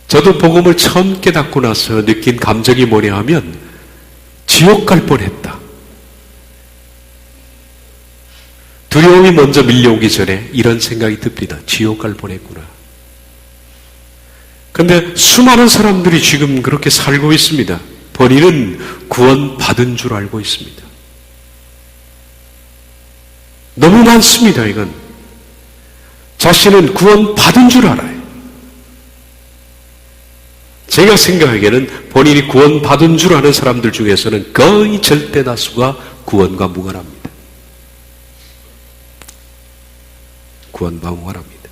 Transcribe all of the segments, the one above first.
저도 복음을 처음 깨닫고 나서 느낀 감정이 뭐냐 하면 지옥 갈 뻔했다. 두려움이 먼저 밀려오기 전에 이런 생각이 듭니다. 지옥 갈 뻔했구나. 그런데 수많은 사람들이 지금 그렇게 살고 있습니다. 본인은 구원받은 줄 알고 있습니다. 너무 많습니다. 이건 자신은 구원받은 줄 알아요. 제가 생각하기에는 본인이 구원받은 줄 아는 사람들 중에서는 거의 절대 다수가 구원과 무관합니다. 구원과 무관합니다.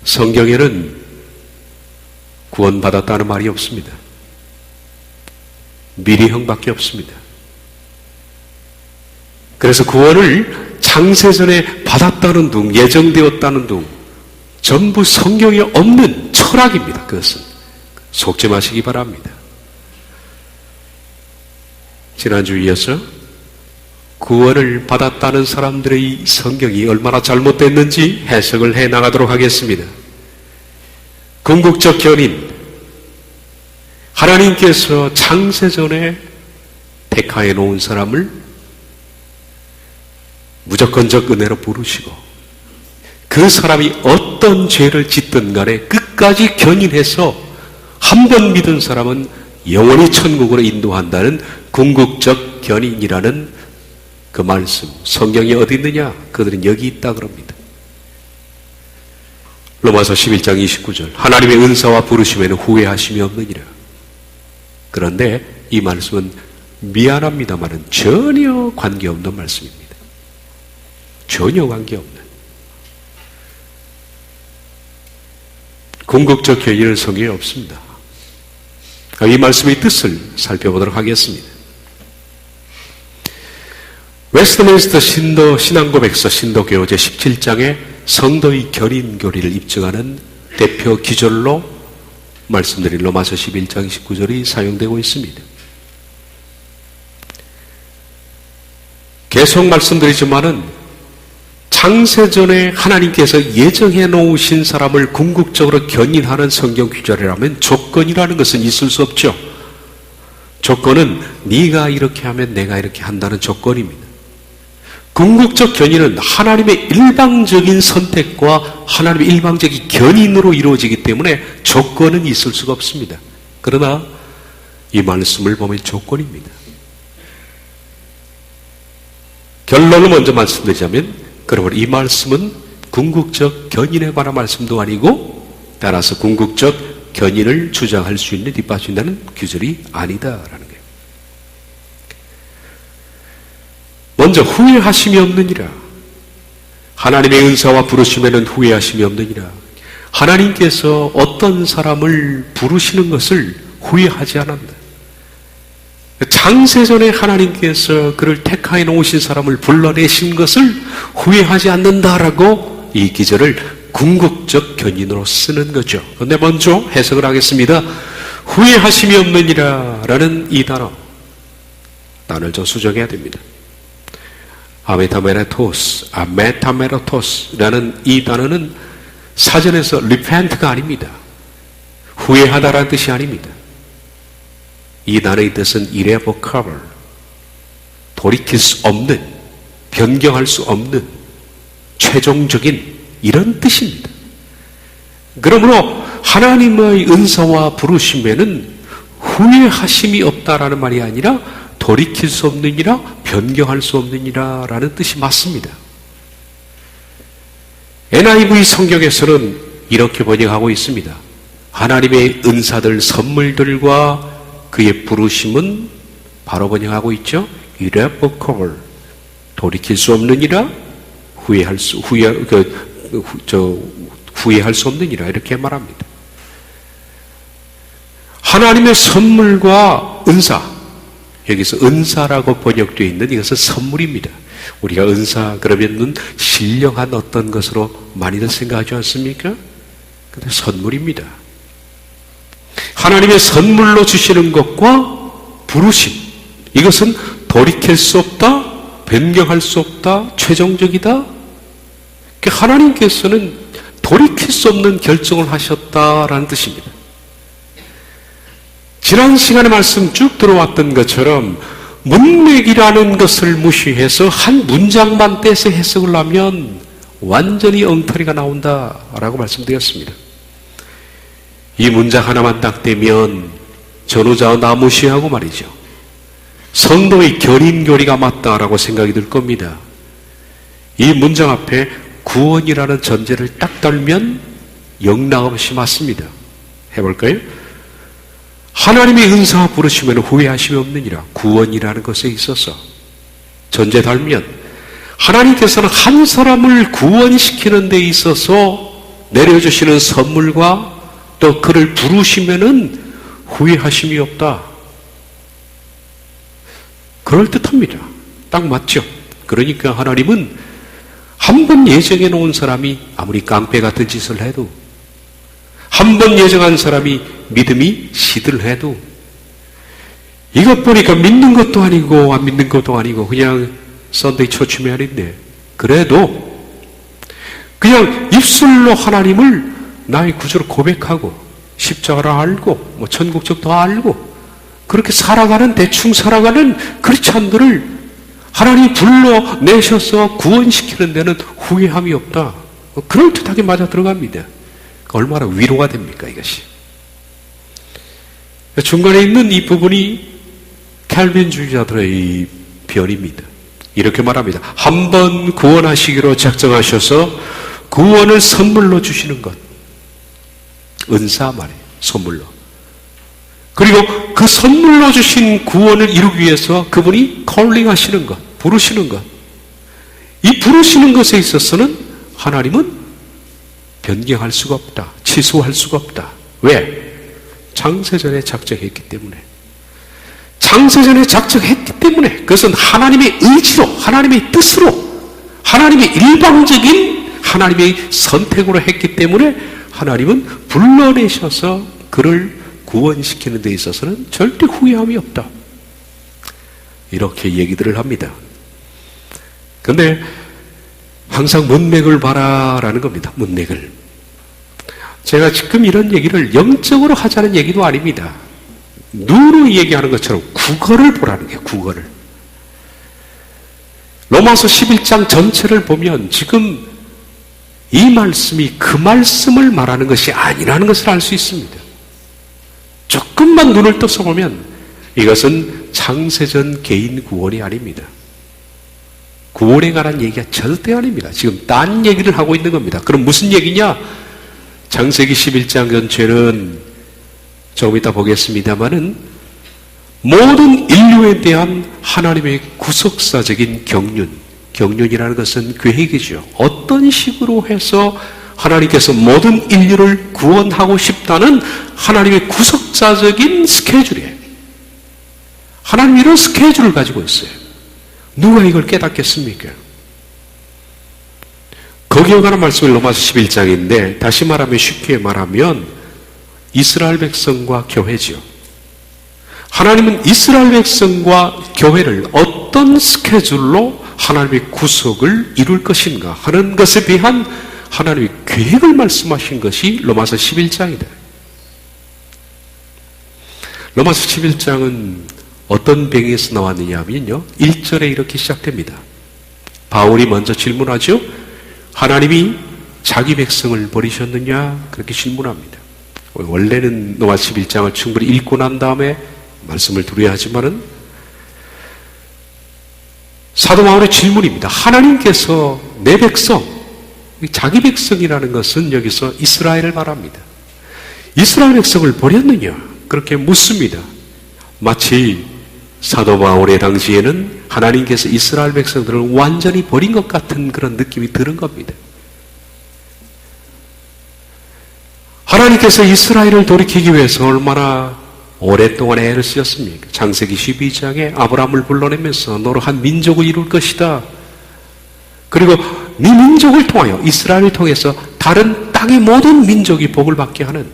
성경에는 구원받았다는 말이 없습니다. 미리형밖에 없습니다. 그래서 구원을 창세전에 받았다는 둥, 예정되었다는 둥, 전부 성경에 없는 철학입니다. 그것은 속지 마시기 바랍니다. 지난주에 이어서 구원을 받았다는 사람들의 성경이 얼마나 잘못됐는지 해석을 해나가도록 하겠습니다. 궁극적 견인, 하나님께서 창세전에 택하여 놓은 사람을 무조건적 은혜로 부르시고 그 사람이 어떤 죄를 짓든 간에 끝까지 견인해서 한 번 믿은 사람은 영원히 천국으로 인도한다는 궁극적 견인이라는 그 말씀, 성경이 어디 있느냐? 그들은 여기 있다 그럽니다. 로마서 11장 29절, 하나님의 은사와 부르심에는 후회하심이 없느니라. 그런데 이 말씀은 미안합니다만은 전혀 관계없는 말씀입니다. 전혀 관계없는. 궁극적 견인은 성경에 없습니다. 이 말씀의 뜻을 살펴보도록 하겠습니다. 웨스트민스터 신앙고백서 신도교 제17장에 성도의 견인 교리를 입증하는 대표 기절로 말씀드린 로마서 11장 29절이 사용되고 있습니다. 계속 말씀드리지만은 창세전에 하나님께서 예정해 놓으신 사람을 궁극적으로 견인하는 성경 규절이라면 조건이라는 것은 있을 수 없죠. 조건은 네가 이렇게 하면 내가 이렇게 한다는 조건입니다. 궁극적 견인은 하나님의 일방적인 선택과 하나님의 일방적인 견인으로 이루어지기 때문에 조건은 있을 수가 없습니다. 그러나 이 말씀을 보면 조건입니다. 결론을 먼저 말씀드리자면 그러므로 이 말씀은 궁극적 견인에 관한 말씀도 아니고 따라서 궁극적 견인을 주장할 수 있는 뒷받침되는 규절이 아니다라는 거예요. 먼저 후회하심이 없느니라. 하나님의 은사와 부르심에는 후회하심이 없느니라. 하나님께서 어떤 사람을 부르시는 것을 후회하지 않았다. 창세전에 하나님께서 그를 택하여 놓으신 사람을 불러내신 것을 후회하지 않는다라고 이 기절을 궁극적 견인으로 쓰는 거죠. 그런데 먼저 해석을 하겠습니다. 후회하심이 없느니라 라는 이 단어를 좀 수정해야 됩니다. 아메타메라토스라는 이 단어는 사전에서 repent가 아닙니다. 후회하다라는 뜻이 아닙니다. 이 단어의 뜻은 irrevocable, 돌이킬 수 없는, 변경할 수 없는, 최종적인 이런 뜻입니다. 그러므로 하나님의 은사와 부르심에는 후회하심이 없다라는 말이 아니라 돌이킬 수 없느니라, 변경할 수 없느니라 라는 뜻이 맞습니다. NIV 성경에서는 이렇게 번역하고 있습니다. 하나님의 은사들, 선물들과 그의 부르심은 바로 번역하고 있죠. irrevocable, 돌이킬 수 없느니라, 후회할 수 없느니라 이렇게 말합니다. 하나님의 선물과 은사, 여기서 은사라고 번역되어 있는 이것은 선물입니다. 우리가 은사 그러면은 신령한 어떤 것으로 많이들 생각하지 않습니까? 근데 선물입니다. 하나님의 선물로 주시는 것과 부르심, 이것은 돌이킬 수 없다, 변경할 수 없다, 최종적이다, 하나님께서는 돌이킬 수 없는 결정을 하셨다라는 뜻입니다. 지난 시간에 말씀 쭉 들어왔던 것처럼 문맥이라는 것을 무시해서 한 문장만 떼서 해석을 하면 완전히 엉터리가 나온다라고 말씀드렸습니다. 이 문장 하나만 딱 떼면 전후좌우 다 무시하고 말이죠. 성도의 결인교리가 맞다라고 생각이 들 겁니다. 이 문장 앞에 구원이라는 전제를 딱 달면 영락없이 맞습니다. 해볼까요? 하나님의 은사와 부르시면 후회하심이 없느니라. 구원이라는 것에 있어서 전제 달면 하나님께서는 한 사람을 구원시키는 데 있어서 내려주시는 선물과 또 그를 부르시면은 후회하심이 없다. 그럴듯합니다. 딱 맞죠? 그러니까 하나님은 한 번 예정해 놓은 사람이 아무리 깡패 같은 짓을 해도, 한 번 예정한 사람이 믿음이 시들해도, 이것 보니까 믿는 것도 아니고 안 믿는 것도 아니고 그냥 썬데이 처치맨인데, 그래도 그냥 입술로 하나님을 나의 구주로 고백하고 십자가를 알고 뭐 천국적도 알고 그렇게 살아가는, 대충 살아가는 크리스찬들을 하나님이 불러내셔서 구원시키는 데는 후회함이 없다. 그럴듯하게 맞아 들어갑니다. 얼마나 위로가 됩니까, 이것이. 중간에 있는 이 부분이 캘빈주의자들의 변입니다. 이렇게 말합니다. 한 번 구원하시기로 작정하셔서 구원을 선물로 주시는 것. 은사 말이에요. 선물로. 그리고 그 선물로 주신 구원을 이루기 위해서 그분이 콜링 하시는 것, 부르시는 것. 이 부르시는 것에 있어서는 하나님은 변경할 수가 없다. 취소할 수가 없다. 왜? 창세전에 작정했기 때문에. 창세전에 작정했기 때문에. 그것은 하나님의 의지로, 하나님의 뜻으로, 하나님의 일방적인 하나님의 선택으로 했기 때문에 하나님은 불러내셔서 그를 구원시키는 데 있어서는 절대 후회함이 없다. 이렇게 얘기들을 합니다. 근데 항상 문맥을 봐라라는 겁니다. 문맥을. 제가 지금 이런 얘기를 영적으로 하자는 얘기도 아닙니다. 눈으로 얘기하는 것처럼 국어를 보라는 거예요. 국어를. 로마서 11장 전체를 보면 지금 이 말씀이 그 말씀을 말하는 것이 아니라는 것을 알 수 있습니다. 조금만 눈을 떠서 보면 이것은 창세전 개인 구원이 아닙니다. 구원에 관한 얘기가 절대 아닙니다. 지금 딴 얘기를 하고 있는 겁니다. 그럼 무슨 얘기냐? 창세기 11장 전체는 조금 이따 보겠습니다만은 모든 인류에 대한 하나님의 구속사적인 경륜이라는 것은 계획이죠. 어떤 식으로 해서 하나님께서 모든 인류를 구원하고 싶다는 하나님의 구속자적인 스케줄이에요. 하나님 이런 스케줄을 가지고 있어요. 누가 이걸 깨닫겠습니까? 거기에 관한 말씀이 로마서 11장인데 다시 말하면, 쉽게 말하면 이스라엘 백성과 교회지요. 하나님은 이스라엘 백성과 교회를 어떤 스케줄로 하나님의 구속을 이룰 것인가 하는 것에 대한 하나님의 계획을 말씀하신 것이 로마서 11장이다. 로마서 11장은 어떤 배경에서 나왔느냐 하면요, 1절에 이렇게 시작됩니다. 바울이 먼저 질문하죠. 하나님이 자기 백성을 버리셨느냐? 그렇게 질문합니다. 원래는 로마서 11장을 충분히 읽고 난 다음에 말씀을 드려야 하지만은 사도 바울의 질문입니다. 하나님께서 내 백성, 자기 백성이라는 것은 여기서 이스라엘을 말합니다. 이스라엘 백성을 버렸느냐? 그렇게 묻습니다. 마치 사도 바울의 당시에는 하나님께서 이스라엘 백성들을 완전히 버린 것 같은 그런 느낌이 드는 겁니다. 하나님께서 이스라엘을 돌이키기 위해서 얼마나 오랫동안 애를 쓰셨습니까? 창세기 12장에 아브라함을 불러내면서 너로 한 민족을 이룰 것이다. 그리고 네 민족을 통하여, 이스라엘을 통해서 다른 땅의 모든 민족이 복을 받게 하는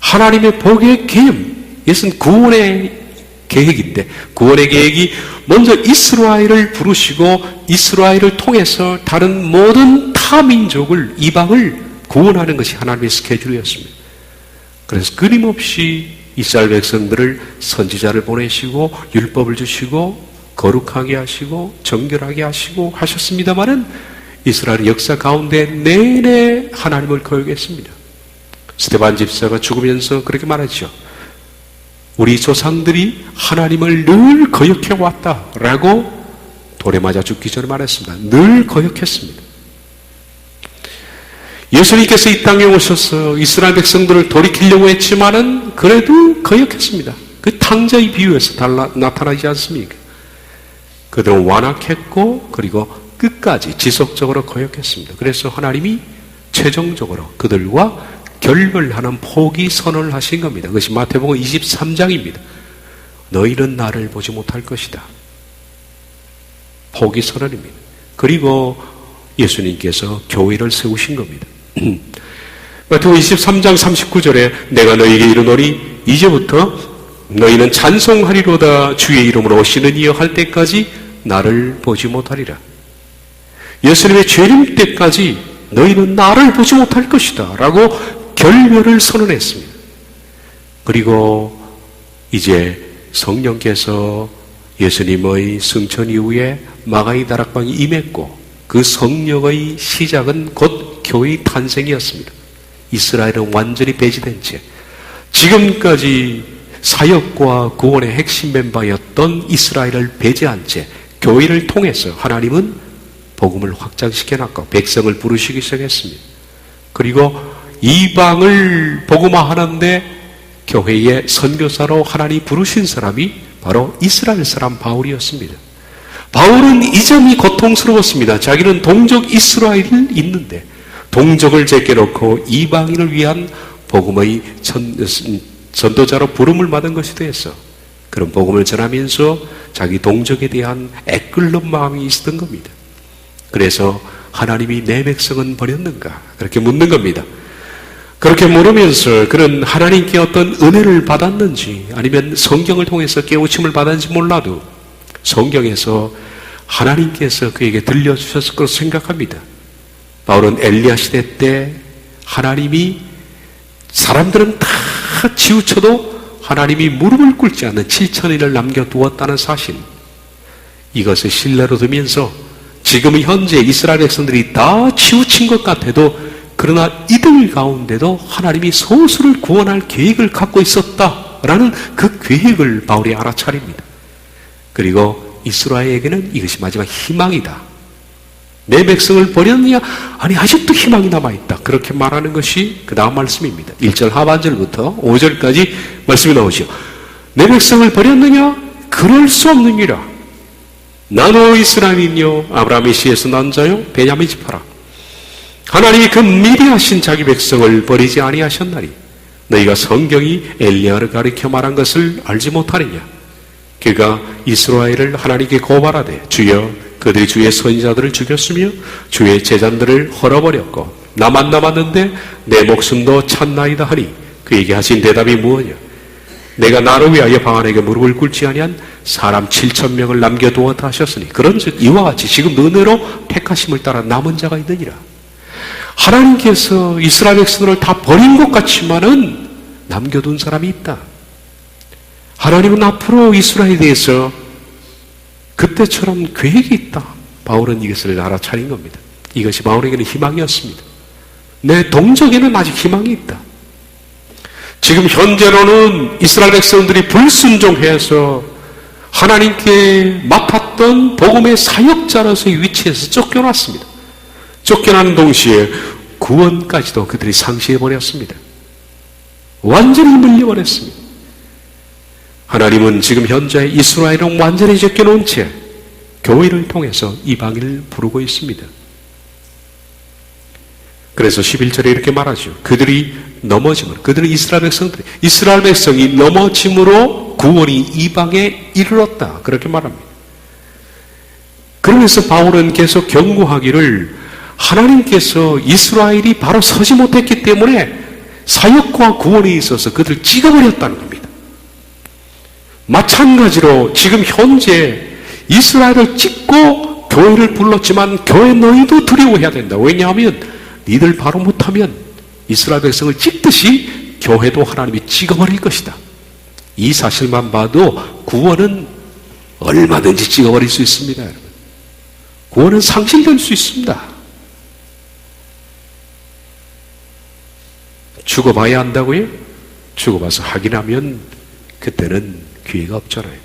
하나님의 복의 계획, 이것은 구원의 계획인데, 구원의 계획이 먼저 이스라엘을 부르시고 이스라엘을 통해서 다른 모든 타 타민족을, 이방을 구원하는 것이 하나님의 스케줄이었습니다. 그래서 끊임없이 이스라엘 백성들을 선지자를 보내시고 율법을 주시고 거룩하게 하시고 정결하게 하시고 하셨습니다마는 이스라엘 역사 가운데 내내 하나님을 거역했습니다. 스데반 집사가 죽으면서 그렇게 말했죠. 우리 조상들이 하나님을 늘 거역해 왔다라고 돌에 맞아 죽기 전에 말했습니다. 늘 거역했습니다. 예수님께서 이 땅에 오셔서 이스라엘 백성들을 돌이키려고 했지만은 그래도 거역했습니다. 그 탕자의 비유에서 나타나지 않습니까? 그들은 완악했고 그리고 끝까지 지속적으로 거역했습니다. 그래서 하나님이 최종적으로 그들과 결별하는 포기 선언을 하신 겁니다. 그것이 마태복음 23장입니다. 너희는 나를 보지 못할 것이다. 포기 선언입니다. 그리고 예수님께서 교회를 세우신 겁니다. 마태복음 23장 39절에 내가 너희에게 이르노니 이제부터 너희는 찬송하리로다 주의 이름으로 오시는 이여 할 때까지 나를 보지 못하리라. 예수님의 재림 때까지 너희는 나를 보지 못할 것이다 라고 결별을 선언했습니다. 그리고 이제 성령께서 예수님의 승천 이후에 마가의 다락방이 임했고 그 성령의 시작은 곧 교회의 탄생이었습니다. 이스라엘은 완전히 배제된 채 지금까지 사역과 구원의 핵심 멤버였던 이스라엘을 배제한 채 교회를 통해서 하나님은 복음을 확장시켜놨고 백성을 부르시기 시작했습니다. 그리고 이방을 복음화하는데 교회의 선교사로 하나님이 부르신 사람이 바로 이스라엘 사람 바울이었습니다. 바울은 이 점이 고통스러웠습니다. 자기는 동족 이스라엘이 있는데 동족을 제껴놓고 이방인을 위한 복음의 전도자로 부름을 받은 것이 되었어. 그런 복음을 전하면서 자기 동족에 대한 애끓는 마음이 있었던 겁니다. 그래서 하나님이 내 백성은 버렸는가? 그렇게 묻는 겁니다. 그렇게 물으면서 그는 하나님께 어떤 은혜를 받았는지 아니면 성경을 통해서 깨우침을 받았는지 몰라도 성경에서 하나님께서 그에게 들려주셨을 것으로 생각합니다. 바울은 엘리야 시대 때 하나님이 사람들은 다 치우쳐도 하나님이 무릎을 꿇지 않는 7,000인을 남겨두었다는 사실, 이것을 신뢰로 두면서 지금 현재 이스라엘 백성들이 다 치우친 것 같아도 그러나 이들 가운데도 하나님이 소수를 구원할 계획을 갖고 있었다라는 그 계획을 바울이 알아차립니다. 그리고 이스라엘에게는 이것이 마지막 희망이다. 내 백성을 버렸느냐? 아니 아직도 희망이 남아있다. 그렇게 말하는 것이 그 다음 말씀입니다. 1절 하반절부터 5절까지 말씀이 나오죠. 내 백성을 버렸느냐? 그럴 수 없느니라. 나도 이스라엘이뇨 아브라함의 씨에서 난 자요 베냐민 지파라. 하나님이 그 미리 하신 자기 백성을 버리지 아니하셨나니 너희가 성경이 엘리야를 가리켜 말한 것을 알지 못하느냐. 그가 이스라엘을 하나님께 고발하되 주여 그들이 주의 선지자들을 죽였으며 주의 제자들을 헐어버렸고 나만 남았는데 내 목숨도 찼나이다 하니 그에게 하신 대답이 무엇이냐. 내가 나를 위하여 방안에게 무릎을 꿇지 아니한 사람 7,000명을 남겨두었다 하셨으니 그런즉 이와 같이 지금 은혜로 택하심을 따라 남은 자가 있느니라. 하나님께서 이스라엘 백성들을 다 버린 것 같지만은 남겨둔 사람이 있다. 하나님은 앞으로 이스라엘에 대해서 그때처럼 계획이 있다. 바울은 이것을 알아차린 겁니다. 이것이 바울에게는 희망이었습니다. 내 동족에는 아직 희망이 있다. 지금 현재로는 이스라엘 백성들이 불순종해서 하나님께 맡았던 복음의 사역자로서의 위치에서 쫓겨났습니다. 쫓겨나는 동시에 구원까지도 그들이 상실해버렸습니다. 완전히 물려버렸습니다. 하나님은 지금 현재 이스라엘은 완전히 제껴놓은 채 교회를 통해서 이방인을 부르고 있습니다. 그래서 11절에 이렇게 말하죠. 그들이 넘어짐으로, 그들은 이스라엘 백성이 넘어짐으로 구원이 이방에 이르렀다. 그렇게 말합니다. 그러면서 바울은 계속 경고하기를 하나님께서 이스라엘이 바로 서지 못했기 때문에 사역과 구원에 있어서 그들을 찍어버렸다는 겁니다. 마찬가지로 지금 현재 이스라엘을 찍고 교회를 불렀지만 교회 너희도 두려워해야 된다. 왜냐하면 니들 바로 못하면 이스라엘 백성을 찍듯이 교회도 하나님이 찍어버릴 것이다. 이 사실만 봐도 구원은 얼마든지 찍어버릴 수 있습니다. 여러분. 구원은 상실될 수 있습니다. 죽어봐야 한다고요? 죽어봐서 확인하면 그때는 기회가 없잖아요.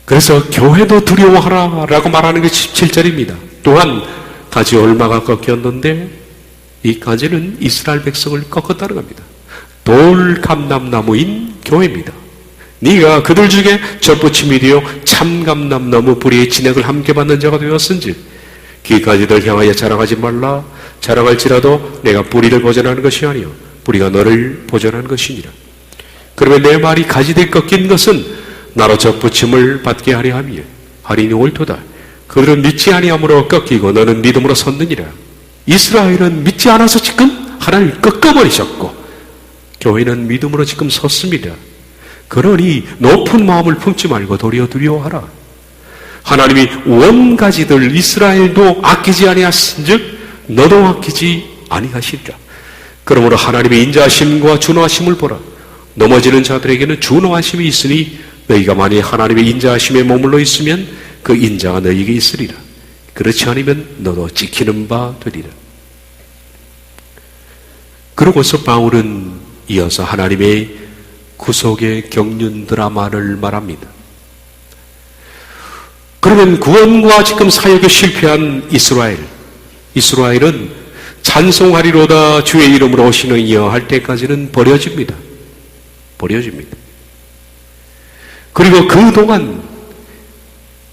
그래서 교회도 두려워하라 라고 말하는 게 17절입니다. 또한 가지 얼마가 꺾였는데 이 가지는 이스라엘 백성을 꺾었다는 겁니다. 돌감람나무인 교회입니다. 네가 그들 중에 젖붙임이 되어 참감람나무 뿌리의 진액을 함께 받는 자가 되었은즉 기가지들 향하여 자랑하지 말라. 자랑할지라도 내가 뿌리를 보존하는 것이 아니요 뿌리가 너를 보존하는 것이니라. 그러면 내 말이 가지들 꺾인 것은 나로 젖붙임을 받게 하려 함이요 하리니 옳도다. 그들은 믿지 아니함으로 꺾이고 너는 믿음으로 섰느니라. 이스라엘은 믿지 않아서 지금 하나님을 꺾어버리셨고 교회는 믿음으로 지금 섰습니다. 그러니 높은 마음을 품지 말고 도리어 두려워하라. 하나님이 원가지들 이스라엘도 아끼지 아니하신즉 너도 아끼지 아니하시리라. 그러므로 하나님의 인자하심과 준호하심을 보라. 넘어지는 자들에게는 준호하심이 있으니 너희가 만일 하나님의 인자하심에 머물러 있으면 그 인자가 너희에게 있으리라. 그렇지 않으면 너도 지키는 바 되리라. 그러고서 바울은 이어서 하나님의 구속의 경륜 드라마를 말합니다. 그러면 구원과 지금 사역에 실패한 이스라엘은 찬송하리로다 주의 이름으로 오시는 이여 할 때까지는 버려집니다. 그리고 그동안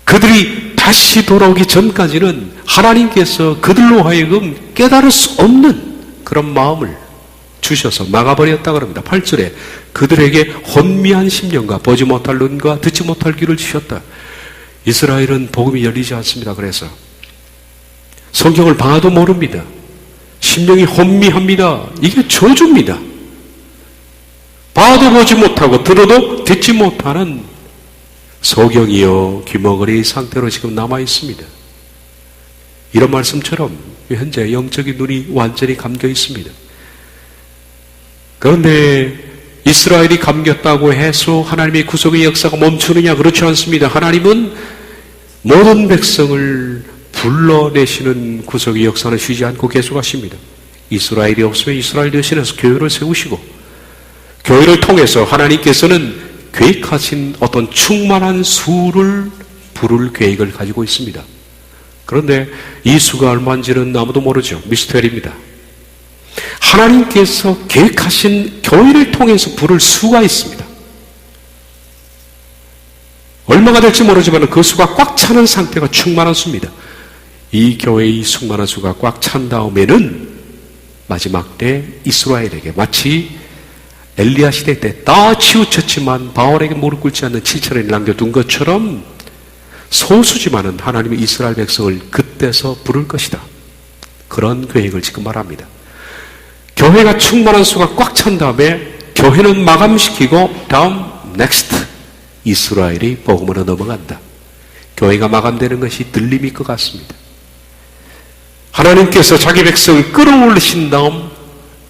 그들이 다시 돌아오기 전까지는 하나님께서 그들로 하여금 깨달을 수 없는 그런 마음을 주셔서 막아버렸다고 합니다. 8절에 그들에게 혼미한 심령과 보지 못할 눈과 듣지 못할 귀를 주셨다. 이스라엘은 복음이 열리지 않습니다. 그래서 성경을 봐도 모릅니다. 심령이 혼미합니다. 이게 저주입니다. 봐도 보지 못하고 들어도 듣지 못하는 소경이요 귀머거리 상태로 지금 남아있습니다. 이런 말씀처럼 현재 영적인 눈이 완전히 감겨 있습니다. 그런데 이스라엘이 감겼다고 해서 하나님의 구속의 역사가 멈추느냐? 그렇지 않습니다. 하나님은 모든 백성을 불러내시는 구속의 역사는 쉬지 않고 계속하십니다. 이스라엘이 없으면 이스라엘 대신해서 교회를 세우시고 교회를 통해서 하나님께서는 계획하신 어떤 충만한 수를 부를 계획을 가지고 있습니다. 그런데 이 수가 얼마인지는 아무도 모르죠. 미스터리입니다. 하나님께서 계획하신 교회를 통해서 부를 수가 있습니다. 얼마가 될지 모르지만 그 수가 꽉 차는 상태가 충만한 수입니다. 이 교회의 충만한 수가 꽉 찬 다음에는 마지막 때 이스라엘에게 마치 엘리야 시대 때 다 치우쳤지만 바울에게 무릎 꿇지 않는 7천을 남겨둔 것처럼 소수지만은 하나님의 이스라엘 백성을 그때서 부를 것이다. 그런 계획을 지금 말합니다. 교회가 충만한 수가 꽉 찬 다음에 교회는 마감시키고 다음 넥스트 이스라엘이 복음으로 넘어간다. 교회가 마감되는 것이 들림일 것 같습니다. 하나님께서 자기 백성을 끌어올리신 다음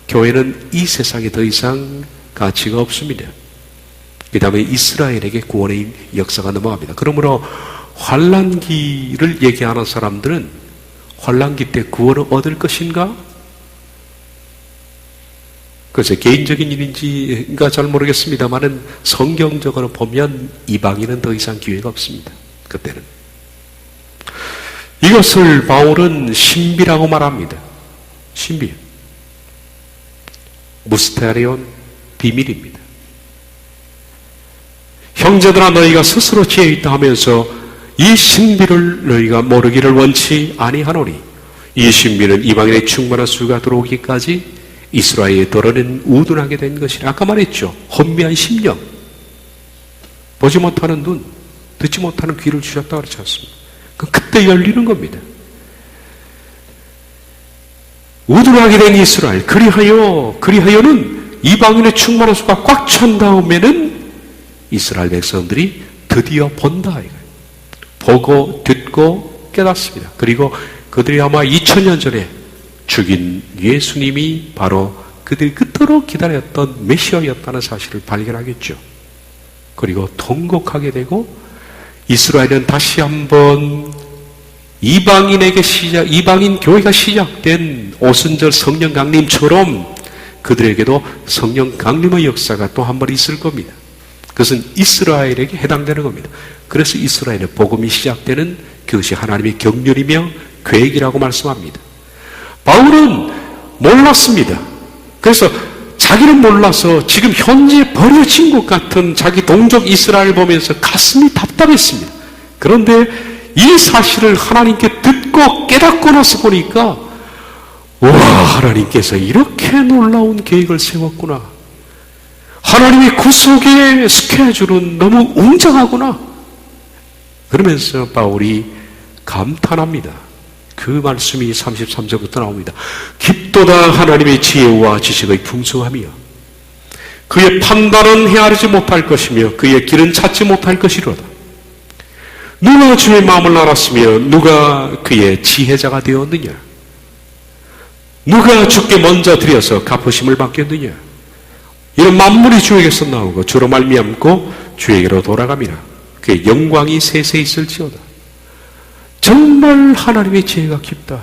교회는 이 세상에 더 이상 가치가 없습니다. 그 다음에 이스라엘에게 구원의 역사가 넘어갑니다. 그러므로 환난기를 얘기하는 사람들은 환난기 때 구원을 얻을 것인가? 그래서 개인적인 일인지가 잘 모르겠습니다만은 성경적으로 보면 이방인은 더 이상 기회가 없습니다. 그때는. 이것을 바울은 신비라고 말합니다. 신비. 무스테리온 비밀입니다. 형제들아 너희가 스스로 지혜 있다 하면서 이 신비를 너희가 모르기를 원치 아니하노니 이 신비는 이방인의 충만한 수가 들어오기까지 이스라엘의 도로는 우둔하게 된 것이라. 아까 말했죠. 혼미한 심령, 보지 못하는 눈, 듣지 못하는 귀를 주셨다 그렇지 않습니까? 그때 열리는 겁니다. 우둔하게 된 이스라엘, 그리하여는 이방인의 충만한 수가 꽉 찬 다음에는 이스라엘 백성들이 드디어 본다. 보고 듣고 깨닫습니다. 그리고 그들이 아마 2000년 전에 죽인 예수님이 바로 그들이 그토록 기다렸던 메시아였다는 사실을 발견하겠죠. 그리고 통곡하게 되고 이스라엘은 다시 한번 이방인 교회가 시작된 오순절 성령 강림처럼 그들에게도 성령 강림의 역사가 또 한 번 있을 겁니다. 그것은 이스라엘에게 해당되는 겁니다. 그래서 이스라엘의 복음이 시작되는 그것이 하나님의 경륜이며 계획이라고 말씀합니다. 바울은 몰랐습니다. 그래서 자기는 몰라서 지금 현재 버려진 것 같은 자기 동족 이스라엘 보면서 가슴이 답답했습니다. 그런데 이 사실을 하나님께 듣고 깨닫고 나서 보니까 와, 하나님께서 이렇게 놀라운 계획을 세웠구나. 하나님의 구속의 스케줄은 너무 웅장하구나. 그러면서 바울이 감탄합니다. 그 말씀이 33절부터 나옵니다. 깊도다 하나님의 지혜와 지식의 풍성함이여 그의 판단은 헤아리지 못할 것이며 그의 길은 찾지 못할 것이로다. 누가 주의 마음을 알았으며 누가 그의 지혜자가 되었느냐. 누가 주께 먼저 드려서 갚으심을 받겠느냐. 이런 만물이 주에게서 나오고 주로 말미암고 주에게로 돌아갑니다. 그의 영광이 세세 있을지어다. 정말 하나님의 지혜가 깊다.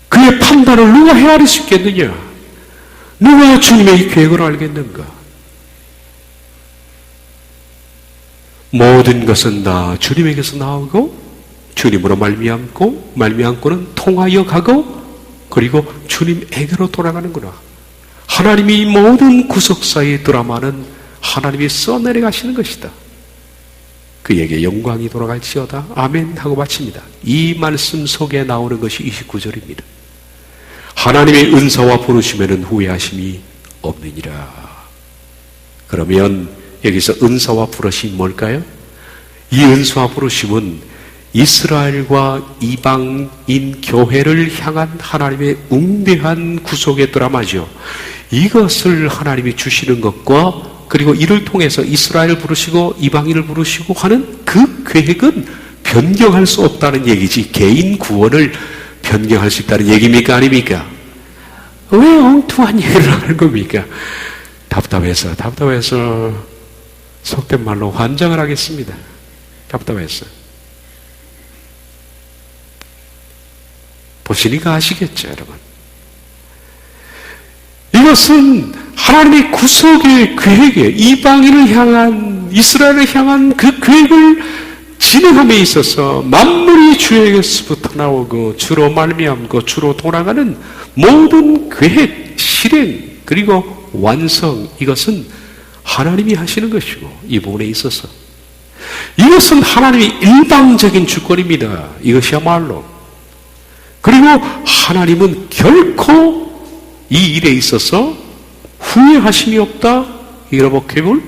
그의 판단을 누가 헤아릴 수 있겠느냐. 누가 주님의 계획을 알겠는가. 모든 것은 다 주님에게서 나오고 주님으로 말미암고는 통하여 가고 그리고 주님에게로 돌아가는구나. 하나님이 모든 구속사의 드라마는 하나님이 써내려 가시는 것이다. 그에게 영광이 돌아갈지어다. 아멘 하고 마칩니다. 이 말씀 속에 나오는 것이 29절입니다. 하나님의 은사와 부르심에는 후회하심이 없느니라. 그러면 여기서 은사와 부르심이 뭘까요? 이 은사와 부르심은 이스라엘과 이방인 교회를 향한 하나님의 웅대한 구속의 드라마죠. 이것을 하나님이 주시는 것과 그리고 이를 통해서 이스라엘을 부르시고 이방인을 부르시고 하는 그 계획은 변경할 수 없다는 얘기지 개인 구원을 변경할 수 있다는 얘기입니까? 아닙니까? 왜 엉뚱한 얘기를 하는 겁니까? 답답해서 속된 말로 환장을 하겠습니다. 답답해서. 보시니까 아시겠죠, 여러분? 이것은 하나님의 구속의 계획에 이방인을 향한 이스라엘을 향한 그 계획을 진행함에 있어서 만물이 주에게서부터 나오고 주로 말미암고 주로 돌아가는 모든 계획, 실행 그리고 완성 이것은 하나님이 하시는 것이고 이 부분에 있어서 이것은 하나님의 일방적인 주권입니다. 이것이야말로. 그리고 하나님은 결코 이 일에 있어서 후회하심이 없다. 이러복해볼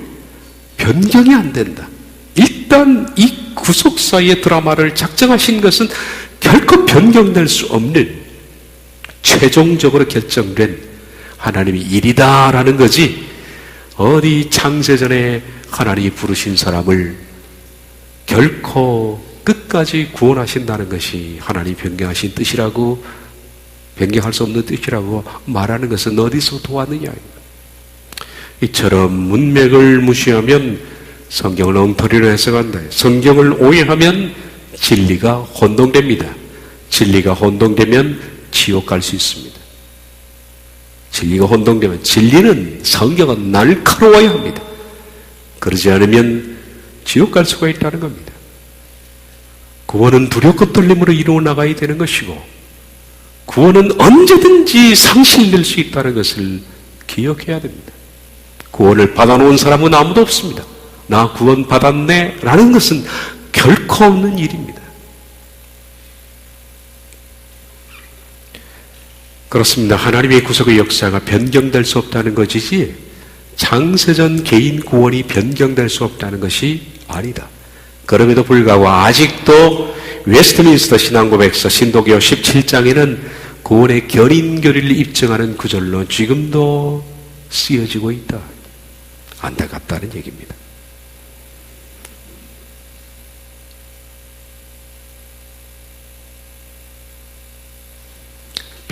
변경이 안 된다. 일단 이 구속사의 드라마를 작정하신 것은 결코 변경될 수 없는 최종적으로 결정된 하나님의 일이다라는 거지. 어디 창세전에 하나님이 부르신 사람을 결코 끝까지 구원하신다는 것이 하나님이 변경하신 뜻이라고 변경할 수 없는 뜻이라고 말하는 것은 어디서 도왔느냐. 이처럼 문맥을 무시하면 성경을 엉터리로 해석한다. 성경을 오해하면 진리가 혼동됩니다. 진리가 혼동되면 지옥 갈 수 있습니다. 진리가 혼동되면 진리는 성경은 날카로워야 합니다. 그러지 않으면 지옥 갈 수가 있다는 겁니다. 구원은 두렵고 떨림으로 이루어 나가야 되는 것이고 구원은 언제든지 상실될 수 있다는 것을 기억해야 됩니다. 구원을 받아놓은 사람은 아무도 없습니다. 나 구원 받았네 라는 것은 결코 없는 일입니다. 그렇습니다. 하나님의 구속의 역사가 변경될 수 없다는 것이지 창세전 개인 구원이 변경될 수 없다는 것이 아니다. 그럼에도 불구하고 아직도 웨스트민스터 신앙고백서 신도교 17장에는 구원의 견인교리를 입증하는 구절로 지금도 쓰여지고 있다. 안타깝다는 얘기입니다.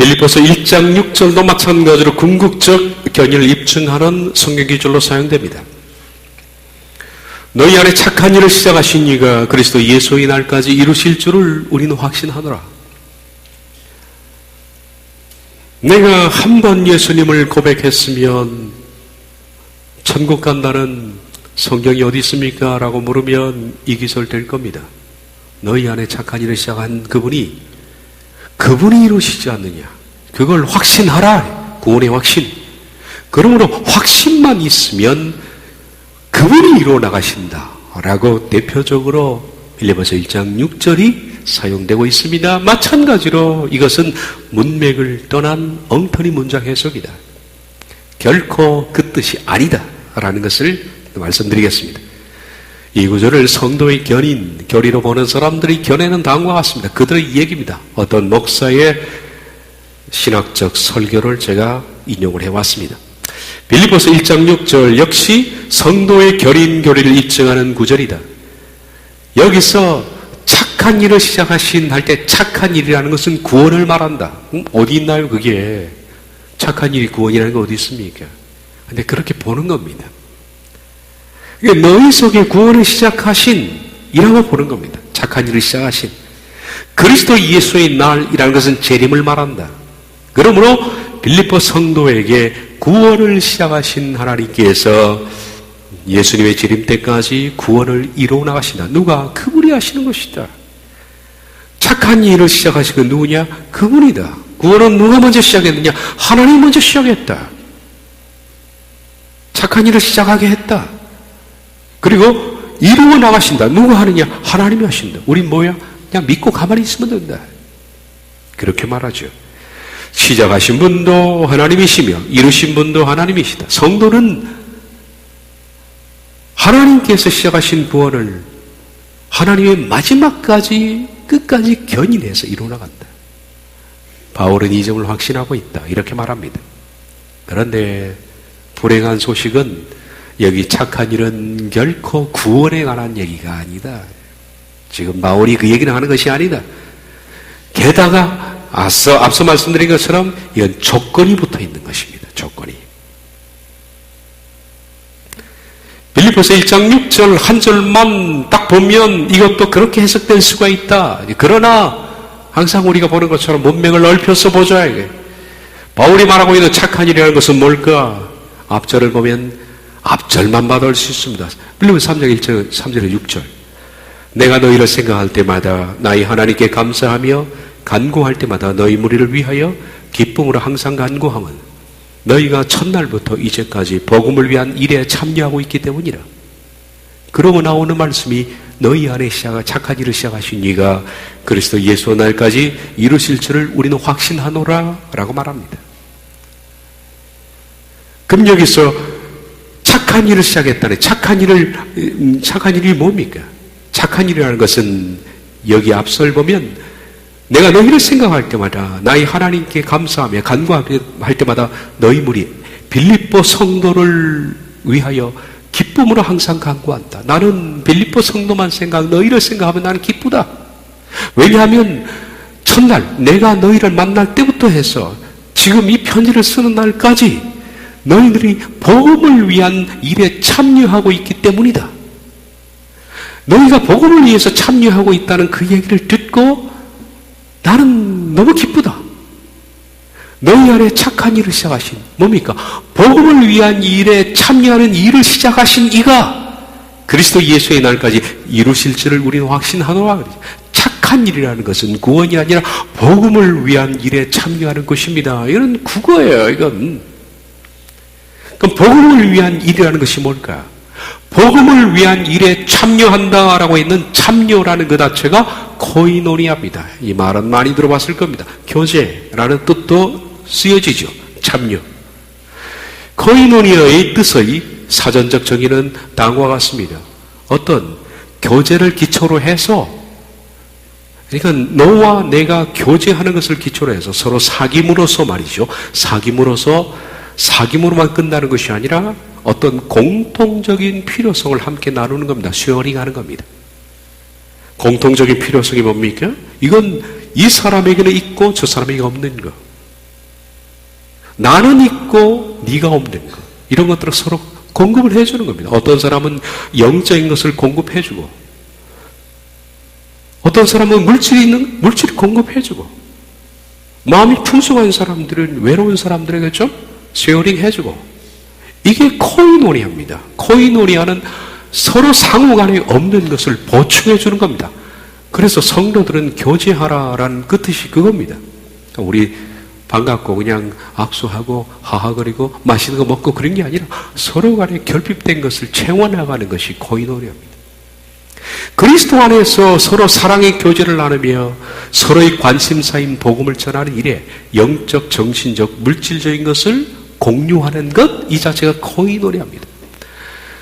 빌립보서 1장 6절도 마찬가지로 궁극적 견인을 입증하는 성경 기절로 사용됩니다. 너희 안에 착한 일을 시작하신 이가 그리스도 예수의 날까지 이루실 줄을 우리는 확신하노라. 내가 한 번 예수님을 고백했으면 천국 간다는 성경이 어디 있습니까? 라고 물으면 이 기절 될 겁니다. 너희 안에 착한 일을 시작한 그분이 이루시지 않느냐. 그걸 확신하라. 구원의 확신. 그러므로 확신만 있으면 그분이 이루어 나가신다. 라고 대표적으로 빌립보서 1장 6절이 사용되고 있습니다. 마찬가지로 이것은 문맥을 떠난 엉터리 문장 해석이다. 결코 그 뜻이 아니다. 라는 것을 말씀드리겠습니다. 이 구절을 성도의 교리로 보는 사람들이 견해는 다음과 같습니다. 그들의 얘기입니다. 어떤 목사의 신학적 설교를 제가 인용을 해왔습니다. 빌립보서 1장 6절 역시 성도의 교리를 입증하는 구절이다. 여기서 착한 일을 시작하신 할 때 착한 일이라는 것은 구원을 말한다. 어디 있나요 그게? 착한 일이 구원이라는 게 어디 있습니까? 근데 그렇게 보는 겁니다. 너희 속에 구원을 시작하신 이라고 보는 겁니다. 착한 일을 시작하신 그리스도 예수의 날이라는 것은 재림을 말한다. 그러므로 빌립보 성도에게 구원을 시작하신 하나님께서 예수님의 재림 때까지 구원을 이루어 나가신다. 누가? 그분이 하시는 것이다. 착한 일을 시작하신 건 누구냐? 그분이다. 구원은 누가 먼저 시작했느냐? 하나님이 먼저 시작했다. 착한 일을 시작하게 했다. 그리고 이루어 나가신다. 누가 하느냐? 하나님이 하신다. 우린 뭐야? 그냥 믿고 가만히 있으면 된다. 그렇게 말하죠. 시작하신 분도 하나님이시며 이루신 분도 하나님이시다. 성도는 하나님께서 시작하신 구원을 하나님의 마지막까지 끝까지 견인해서 이루어 나간다. 바울은 이 점을 확신하고 있다. 이렇게 말합니다. 그런데 불행한 소식은 여기 착한 일은 결코 구원에 관한 얘기가 아니다. 지금 바울이 그 얘기를 하는 것이 아니다. 게다가 앞서 말씀드린 것처럼 이건 조건이 붙어 있는 것입니다. 조건이. 빌립보서 1장 6절 한 절만 딱 보면 이것도 그렇게 해석될 수가 있다. 그러나 항상 우리가 보는 것처럼 문맥을 넓혀서 보자. 바울이 말하고 있는 착한 일이라는 것은 뭘까? 앞절을 보면 앞절만 봐도 알 수 있습니다. 빌립보서 3장 1절, 3절에 6절. 내가 너희를 생각할 때마다 나의 하나님께 감사하며 간구할 때마다 너희 무리를 위하여 기쁨으로 항상 간구함은 너희가 첫날부터 이제까지 복음을 위한 일에 참여하고 있기 때문이라. 그러고 나오는 말씀이 너희 안에 착한 일을 시작하신 이가 그리스도 예수 날까지 이루실 줄을 우리는 확신하노라 라고 말합니다. 그럼 여기서 착한 일을 시작했다네. 착한 일이 뭡니까? 착한 일이라는 것은 여기 앞설 보면 내가 너희를 생각할 때마다 나의 하나님께 감사하며 간구할 때마다 너희 무리 빌립보 성도를 위하여 기쁨으로 항상 간구한다. 나는 빌립보 성도만 너희를 생각하면 나는 기쁘다. 왜냐하면 첫날 내가 너희를 만날 때부터 해서 지금 이 편지를 쓰는 날까지 너희들이 복음을 위한 일에 참여하고 있기 때문이다. 너희가 복음을 위해서 참여하고 있다는 그 얘기를 듣고 나는 너무 기쁘다. 너희 안에 착한 일을 시작하신 뭡니까? 복음을 위한 일에 참여하는 일을 시작하신 이가 그리스도 예수의 날까지 이루실 줄을 우리는 확신하노라. 착한 일이라는 것은 구원이 아니라 복음을 위한 일에 참여하는 것입니다. 이건 국어예요. 이건. 그럼 복음을 위한 일이라는 것이 뭘까? 복음을 위한 일에 참여한다라고 있는 참여라는 그 자체가 코이노니아입니다. 이 말은 많이 들어봤을 겁니다. 교제라는 뜻도 쓰여지죠. 참여. 코이노니아의 뜻의 사전적 정의는 다음과 같습니다. 어떤 교제를 기초로 해서, 그러니까 너와 내가 교제하는 것을 기초로 해서 서로 사귐으로서 말이죠. 사귐으로만 끝나는 것이 아니라 어떤 공통적인 필요성을 함께 나누는 겁니다. 쉐어링하는 겁니다. 공통적인 필요성이 뭡니까? 이건 이 사람에게는 있고 저 사람에게 없는 거. 나는 있고 네가 없는 것, 이런 것들을 서로 공급을 해주는 겁니다. 어떤 사람은 영적인 것을 공급해주고, 어떤 사람은 물질이 공급해주고, 마음이 풍성한 사람들은 외로운 사람들에게 좀 쉐어링 해주고, 이게 코이노니아입니다. 코이노니아는 서로 상호간에 없는 것을 보충해주는 겁니다. 그래서 성도들은 교제하라라는 그 뜻이 그겁니다. 우리 반갑고 그냥 악수하고 하하거리고 맛있는 거 먹고 그런 게 아니라 서로 간에 결핍된 것을 채워나가는 것이 코이노니아입니다. 그리스도 안에서 서로 사랑의 교제를 나누며 서로의 관심사인 복음을 전하는 일에 영적, 정신적, 물질적인 것을 공유하는 것, 이 자체가 코이노니아입니다.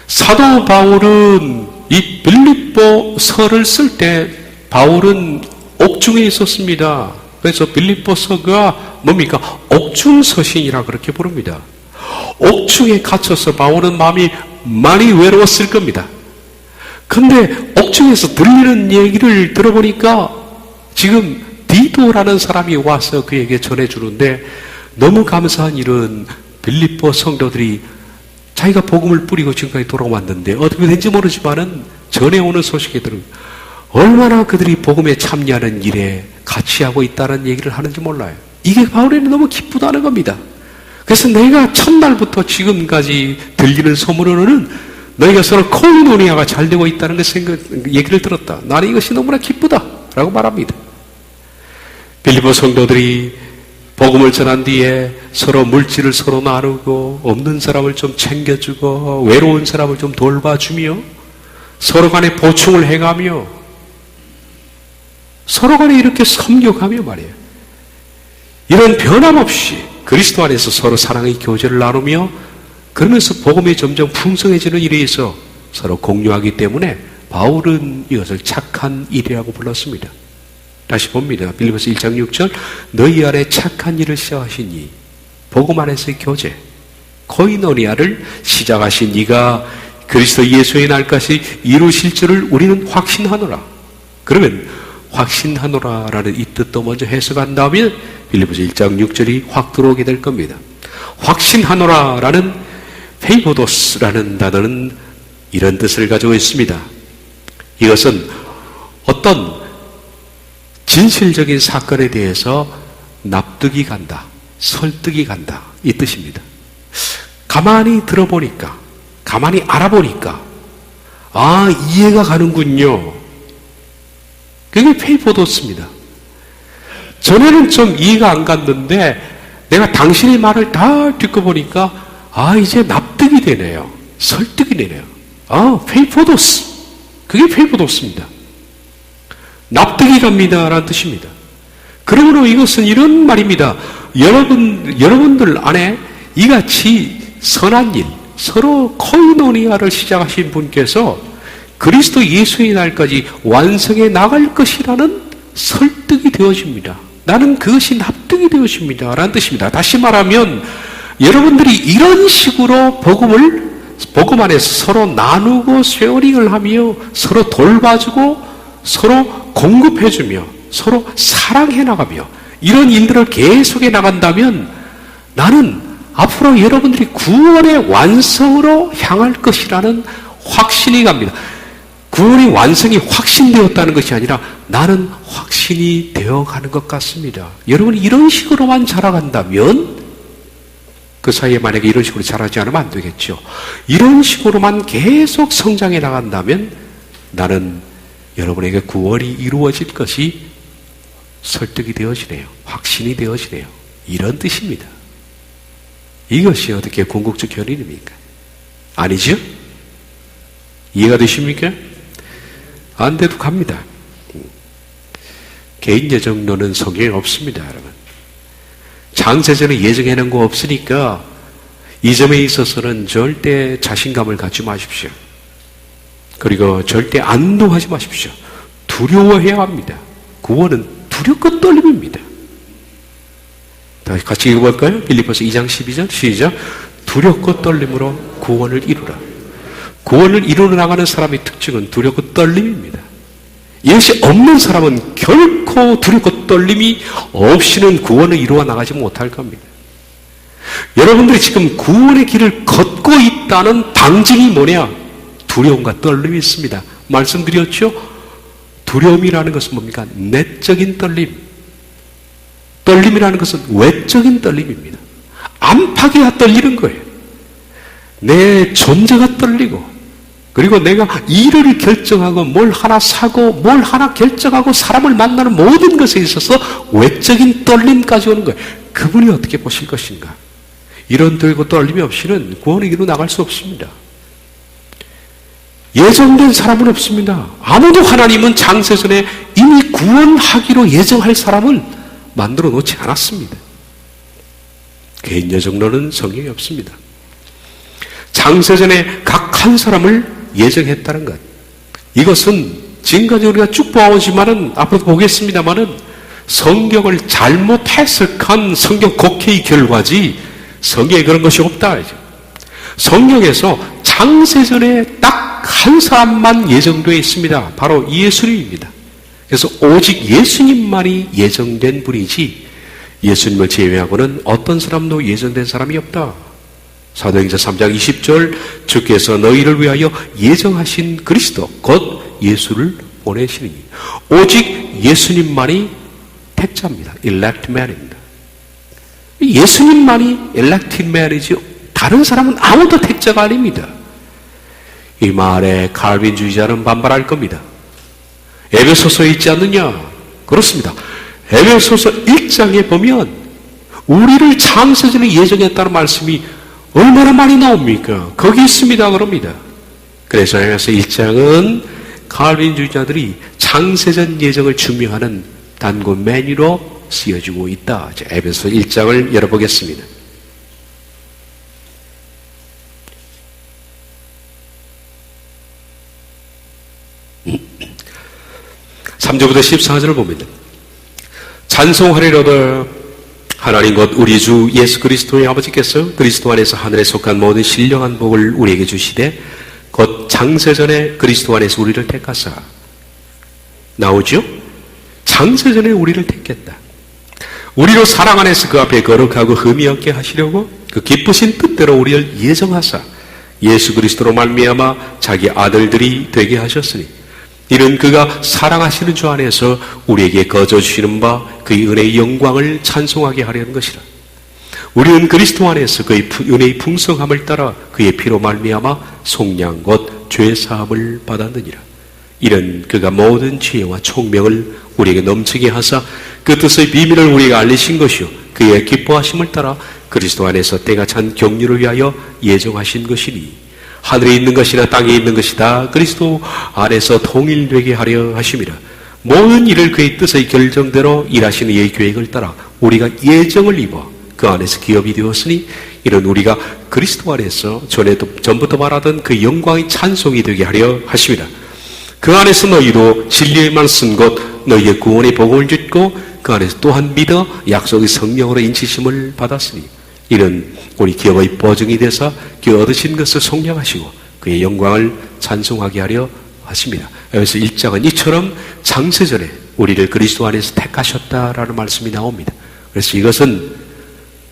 사도 바울은 이 빌립보서를 쓸 때 바울은 옥중에 있었습니다. 그래서 빌립보서가 뭡니까? 옥중서신이라 그렇게 부릅니다. 옥중에 갇혀서 바울은 마음이 많이 외로웠을 겁니다. 근데 옥중에서 들리는 얘기를 들어보니까 지금 디도라는 사람이 와서 그에게 전해주는데, 너무 감사한 일은 빌립보 성도들이 자기가 복음을 뿌리고 지금까지 돌아왔는데 어떻게 된지 모르지만은 전해오는 소식에 들은 얼마나 그들이 복음에 참여하는 일에 같이 하고 있다는 얘기를 하는지 몰라요. 이게 바울에는 너무 기쁘다는 겁니다. 그래서 내가 첫날부터 지금까지 들리는 소문으로는 너희가 서로 코이노니아가 잘 되고 있다는 얘기를 들었다. 나는 이것이 너무나 기쁘다라고 말합니다. 빌립보 성도들이 복음을 전한 뒤에 서로 물질을 서로 나누고, 없는 사람을 좀 챙겨주고, 외로운 사람을 좀 돌봐주며, 서로 간에 보충을 해가며, 서로 간에 이렇게 섬겨가며 말이에요. 이런 변함없이 그리스도 안에서 서로 사랑의 교제를 나누며, 그러면서 복음이 점점 풍성해지는 일에 있어 서로 공유하기 때문에 바울은 이것을 착한 일이라고 불렀습니다. 다시 봅니다. 빌립보서 1장 6절, 너희 안에 착한 일을 시작하시니 복음 안에서의 교제, 코이노니아를 시작하신 이가 그리스도 예수의 날까지 이루실 줄을 우리는 확신하노라. 그러면 확신하노라라는 이 뜻도 먼저 해석한다면 빌립보서 1장 6절이 확 들어오게 될 겁니다. 확신하노라라는 페이포도스라는 단어는 이런 뜻을 가지고 있습니다. 이것은 어떤 진실적인 사건에 대해서 납득이 간다, 설득이 간다, 이 뜻입니다. 가만히 들어보니까, 가만히 알아보니까, 아, 이해가 가는군요. 그게 페이포도스입니다. 전에는 좀 이해가 안 갔는데 내가 당신의 말을 다 듣고 보니까 아, 이제 납득이 되네요. 설득이 되네요. 아, 페이포도스. 그게 페이포도스입니다. 납득이 갑니다 라는 뜻입니다. 그러므로 이것은 이런 말입니다. 여러분들 안에 이같이 선한 일, 서로 코이노니아를 시작하신 분께서 그리스도 예수의 날까지 완성해 나갈 것이라는 설득이 되어집니다. 나는 그것이 납득이 되어집니다 라는 뜻입니다. 다시 말하면 여러분들이 이런 식으로 복음 안에서 서로 나누고 쉐어링을 하며 서로 돌봐주고 서로 공급해주며 서로 사랑해 나가며 이런 일들을 계속해 나간다면 나는 앞으로 여러분들이 구원의 완성으로 향할 것이라는 확신이 갑니다. 구원의 완성이 확신되었다는 것이 아니라 나는 확신이 되어가는 것 같습니다. 여러분이 이런 식으로만 자라간다면 그 사이에 만약에 이런 식으로 자라지 않으면 안 되겠죠. 이런 식으로만 계속 성장해 나간다면 나는 여러분에게 구원이 이루어질 것이 설득이 되어지네요. 확신이 되어지네요. 이런 뜻입니다. 이것이 어떻게 궁극적 견인입니까? 아니죠? 이해가 되십니까? 안 돼도 갑니다. 개인 예정론은 성경에 없습니다, 여러분. 장세전에 예정해놓은 거 없으니까 이 점에 있어서는 절대 자신감을 갖지 마십시오. 그리고 절대 안도하지 마십시오. 두려워해야 합니다. 구원은 두렵고 떨림입니다. 다시 같이 읽어볼까요? 빌립보서 2장 12절 시작. 두렵고 떨림으로 구원을 이루라. 구원을 이루어 나가는 사람의 특징은 두렵고 떨림입니다. 이것이 없는 사람은 결코 두렵고 떨림이 없이는 구원을 이루어 나가지 못할 겁니다. 여러분들이 지금 구원의 길을 걷고 있다는 방증이 뭐냐? 두려움과 떨림이 있습니다. 말씀드렸죠? 두려움이라는 것은 뭡니까? 내적인 떨림. 떨림이라는 것은 외적인 떨림입니다. 안팎이가 떨리는 거예요. 내 존재가 떨리고, 그리고 내가 일을 결정하고 뭘 하나 사고 뭘 하나 결정하고 사람을 만나는 모든 것에 있어서 외적인 떨림까지 오는 거예요. 그분이 어떻게 보실 것인가? 이런 들고 떨림이 없이는 구원의 길로 나갈 수 없습니다. 예정된 사람은 없습니다. 아무도 하나님은 창세전에 이미 구원하기로 예정할 사람을 만들어 놓지 않았습니다. 개인 예정론은 성경에 없습니다. 창세전에 각 한 사람을 예정했다는 것. 이것은 지금까지 우리가 쭉 보아오지만은 앞으로 보겠습니다만은 성경을 잘못 해석한 성경 곡해의 결과지 성경에 그런 것이 없다. 성경에서 창세전에 딱 한 사람만 예정되어 있습니다. 바로 예수님입니다. 그래서 오직 예수님만이 예정된 분이지 예수님을 제외하고는 어떤 사람도 예정된 사람이 없다. 사도행전 3장 20절 주께서 너희를 위하여 예정하신 그리스도 곧 예수를 보내시니 오직 예수님만이 택자입니다. elect man입니다. 예수님만이 elected man이지 다른 사람은 아무도 택자가 아닙니다. 이 말에 칼빈주의자는 반발할 겁니다. 에베소서에 있지 않느냐? 그렇습니다. 에베소서 1장에 보면 우리를 창세전에 예정했다는 말씀이 얼마나 많이 나옵니까? 거기 있습니다. 그럽니다. 그래서 에베소 1장은 칼빈주의자들이 창세전 예정을 증명하는 단고 메뉴로 쓰여지고 있다. 에베소 1장을 열어보겠습니다. 3절부터 14절을 봅니다. 찬송하리로다 하나님 곧 우리 주 예수 그리스도의 아버지께서 그리스도 안에서 하늘에 속한 모든 신령한 복을 우리에게 주시되 곧 창세전에 그리스도 안에서 우리를 택하사 나오죠? 창세전에 우리를 택했다. 우리로 사랑 안에서 그 앞에 거룩하고 흠이 없게 하시려고 그 기쁘신 뜻대로 우리를 예정하사 예수 그리스도로 말미암아 자기 아들들이 되게 하셨으니 이는 그가 사랑하시는 주 안에서 우리에게 거저 주시는 바 그의 은혜의 영광을 찬송하게 하려는 것이라. 우리는 그리스도 안에서 그의 은혜의 풍성함을 따라 그의 피로 말미암아 속량 곧 죄 사함을 받았느니라. 이는 그가 모든 지혜와 총명을 우리에게 넘치게 하사 그 뜻의 비밀을 우리에게 알리신 것이요 그의 기뻐하심을 따라 그리스도 안에서 때가 찬 경륜을 위하여 예정하신 것이니 하늘에 있는 것이나 땅에 있는 것이 다 그리스도 안에서 통일되게 하려 하심이라. 모든 일을 그의 뜻의 결정대로 일하시는 이의 계획을 따라 우리가 예정을 입어 그 안에서 기업이 되었으니 이는 우리가 그리스도 안에서 전부터 말하던 그 영광의 찬송이 되게 하려 하심이라. 그 안에서 너희도 진리에만 쓴 것 너희의 구원의 복음을 듣고 그 안에서 또한 믿어 약속의 성령으로 인치심을 받았으니 이는 우리 기업의 보증이 되사 그 얻으신 것을 속량하시고 그의 영광을 찬송하게 하려 하십니다. 여기서 1장은 이처럼 창세전에 우리를 그리스도 안에서 택하셨다라는 말씀이 나옵니다. 그래서 이것은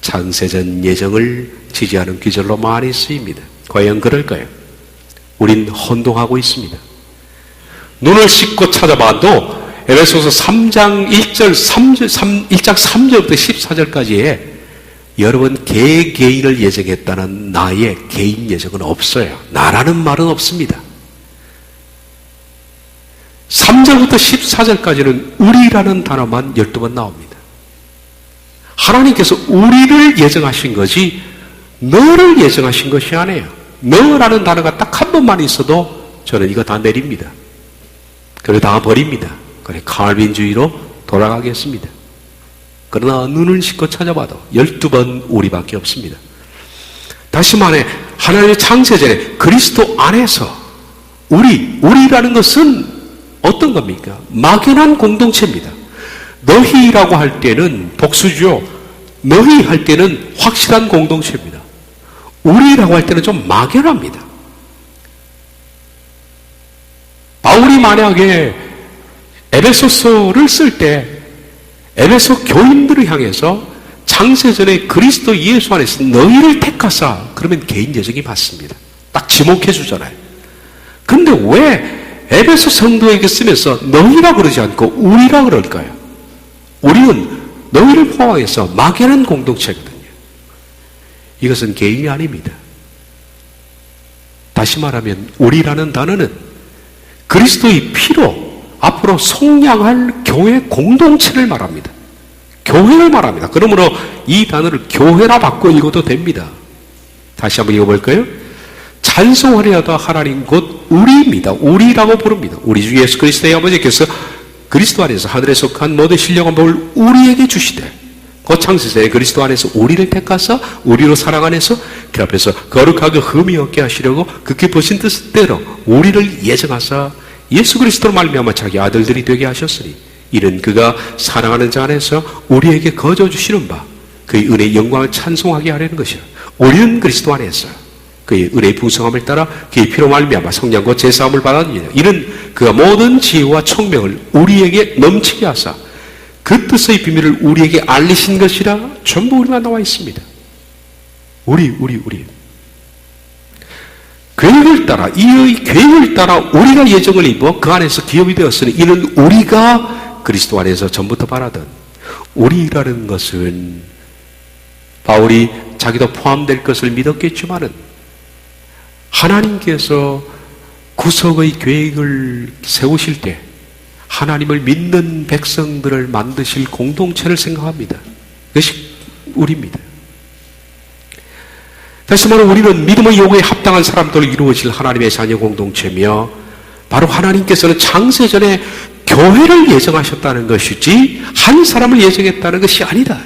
창세전 예정을 지지하는 귀절로 많이 쓰입니다. 과연 그럴까요? 우린 혼동하고 있습니다. 눈을 씻고 찾아봐도 에베소서 3장 1장 3절부터 14절까지에 여러분 개개인을 예정했다는 나의 개인 예정은 없어요. 나라는 말은 없습니다. 3절부터 14절까지는 우리라는 단어만 12번 나옵니다. 하나님께서 우리를 예정하신 거지 너를 예정하신 것이 아니에요. 너라는 단어가 딱 한 번만 있어도 저는 이거 다 내립니다. 그리고 다 버립니다. 그래 칼빈주의로 돌아가겠습니다. 그러나 눈을 씻고 찾아봐도 12번 우리밖에 없습니다. 다시 말해 하나님의 창세전에 그리스도 안에서 우리라는 것은 어떤 겁니까? 막연한 공동체입니다. 너희라고 할 때는 복수죠. 너희 할 때는 확실한 공동체입니다. 우리라고 할 때는 좀 막연합니다. 바울이 만약에 에베소서를 쓸 때 에베소 교인들을 향해서 창세전에 그리스도 예수 안에서 너희를 택하사, 그러면 개인 예정이 맞습니다. 딱 지목해 주잖아요. 그런데 왜 에베소 성도에게 쓰면서 너희라 그러지 않고 우리라 그럴까요? 우리는 너희를 포함해서 막연한 공동체거든요. 이것은 개인이 아닙니다. 다시 말하면 우리라는 단어는 그리스도의 피로 앞으로 속량할 교회 공동체를 말합니다. 교회를 말합니다. 그러므로 이 단어를 교회라 바꿔 읽어도 됩니다. 다시 한번 읽어볼까요? 찬송하리하다 하나님 곧 우리입니다. 우리라고 부릅니다. 우리 주 예수 그리스도의 아버지께서 그리스도 안에서 하늘에 속한 모든 신령한 복을 우리에게 주시되 곧 창세전에 그리스도 안에서 우리를 택하사 우리로 사랑 안에서 그 앞에서 거룩하고 흠이 없게 하시려고 극히 보신 뜻대로 우리를 예정하사 예수 그리스도로 말미암아 자기 아들들이 되게 하셨으니 이는 그가 사랑하는 자 안에서 우리에게 거저 주시는 바 그의 은혜의 영광을 찬송하게 하려는 것이요 우리는 그리스도 안에서 그의 은혜의 풍성함을 따라 그의 피로 말미암아 성령 곧 제사함을 받았느니라. 이는 그가 모든 지혜와 총명을 우리에게 넘치게 하사 그 뜻의 비밀을 우리에게 알리신 것이라. 전부 우리만 나와 있습니다. 우리 계획을 따라, 이의 계획을 따라 우리가 예정을 입어 그 안에서 기업이 되었으니 이는 우리가 그리스도 안에서 전부터 바라던, 우리라는 것은 바울이 자기도 포함될 것을 믿었겠지만은 하나님께서 구속의 계획을 세우실 때 하나님을 믿는 백성들을 만드실 공동체를 생각합니다. 그것이 우리입니다. 다시 말해 우리는 믿음의 요구에 합당한 사람들로 이루어질 하나님의 자녀 공동체며 바로 하나님께서는 창세전에 교회를 예정하셨다는 것이지 한 사람을 예정했다는 것이 아니다.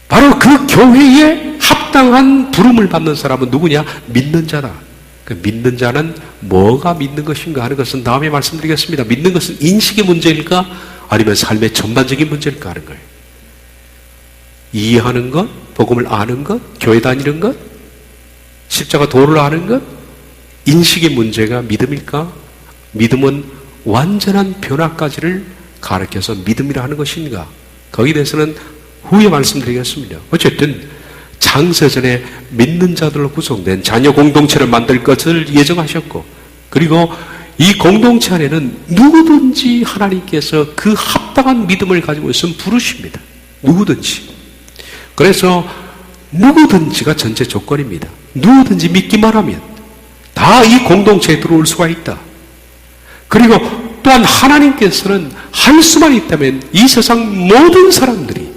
바로 그 교회에 합당한 부름을 받는 사람은 누구냐? 믿는 자다. 그 믿는 자는 뭐가 믿는 것인가 하는 것은 다음에 말씀드리겠습니다. 믿는 것은 인식의 문제일까? 아니면 삶의 전반적인 문제일까 하는 거예요. 이해하는 것, 복음을 아는 것, 교회 다니는 것, 십자가 도를 아는 것, 인식의 문제가 믿음일까? 믿음은 완전한 변화까지를 가르쳐서 믿음이라 하는 것인가? 거기에 대해서는 후에 말씀드리겠습니다. 어쨌든 창세전에 믿는 자들로 구성된 자녀 공동체를 만들 것을 예정하셨고, 그리고 이 공동체 안에는 누구든지 하나님께서 그 합당한 믿음을 가지고 있으면 부르십니다. 누구든지. 그래서 누구든지가 전제 조건입니다. 누구든지 믿기만 하면 다 이 공동체에 들어올 수가 있다. 그리고 또한 하나님께서는 할 수만 있다면 이 세상 모든 사람들이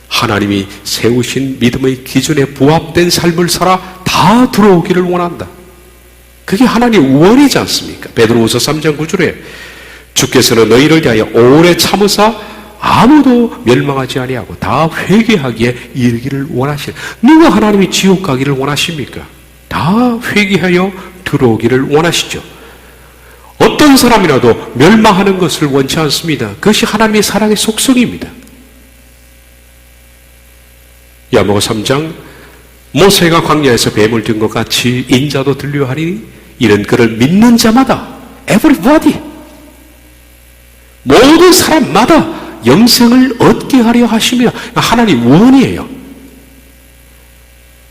하나님이 세우신 믿음의 기준에 부합된 삶을 살아 다 들어오기를 원한다. 그게 하나님의 원이지 않습니까? 베드로후서 3장 9절에 주께서는 너희를 위하여 오래 참으사 아무도 멸망하지 아니하고 다 회개하기에 이르기를 원하시는. 누가 하나님이 지옥 가기를 원하십니까? 다 회개하여 들어오기를 원하시죠. 어떤 사람이라도 멸망하는 것을 원치 않습니다. 그것이 하나님의 사랑의 속성입니다. 야고보 3장 모세가 광야에서 뱀을 든 것 같이 인자도 들려 하리니 이는 그를 믿는 자마다 everybody 모든 사람마다 영생을 얻게 하려 하십니다. 하나님 원이에요.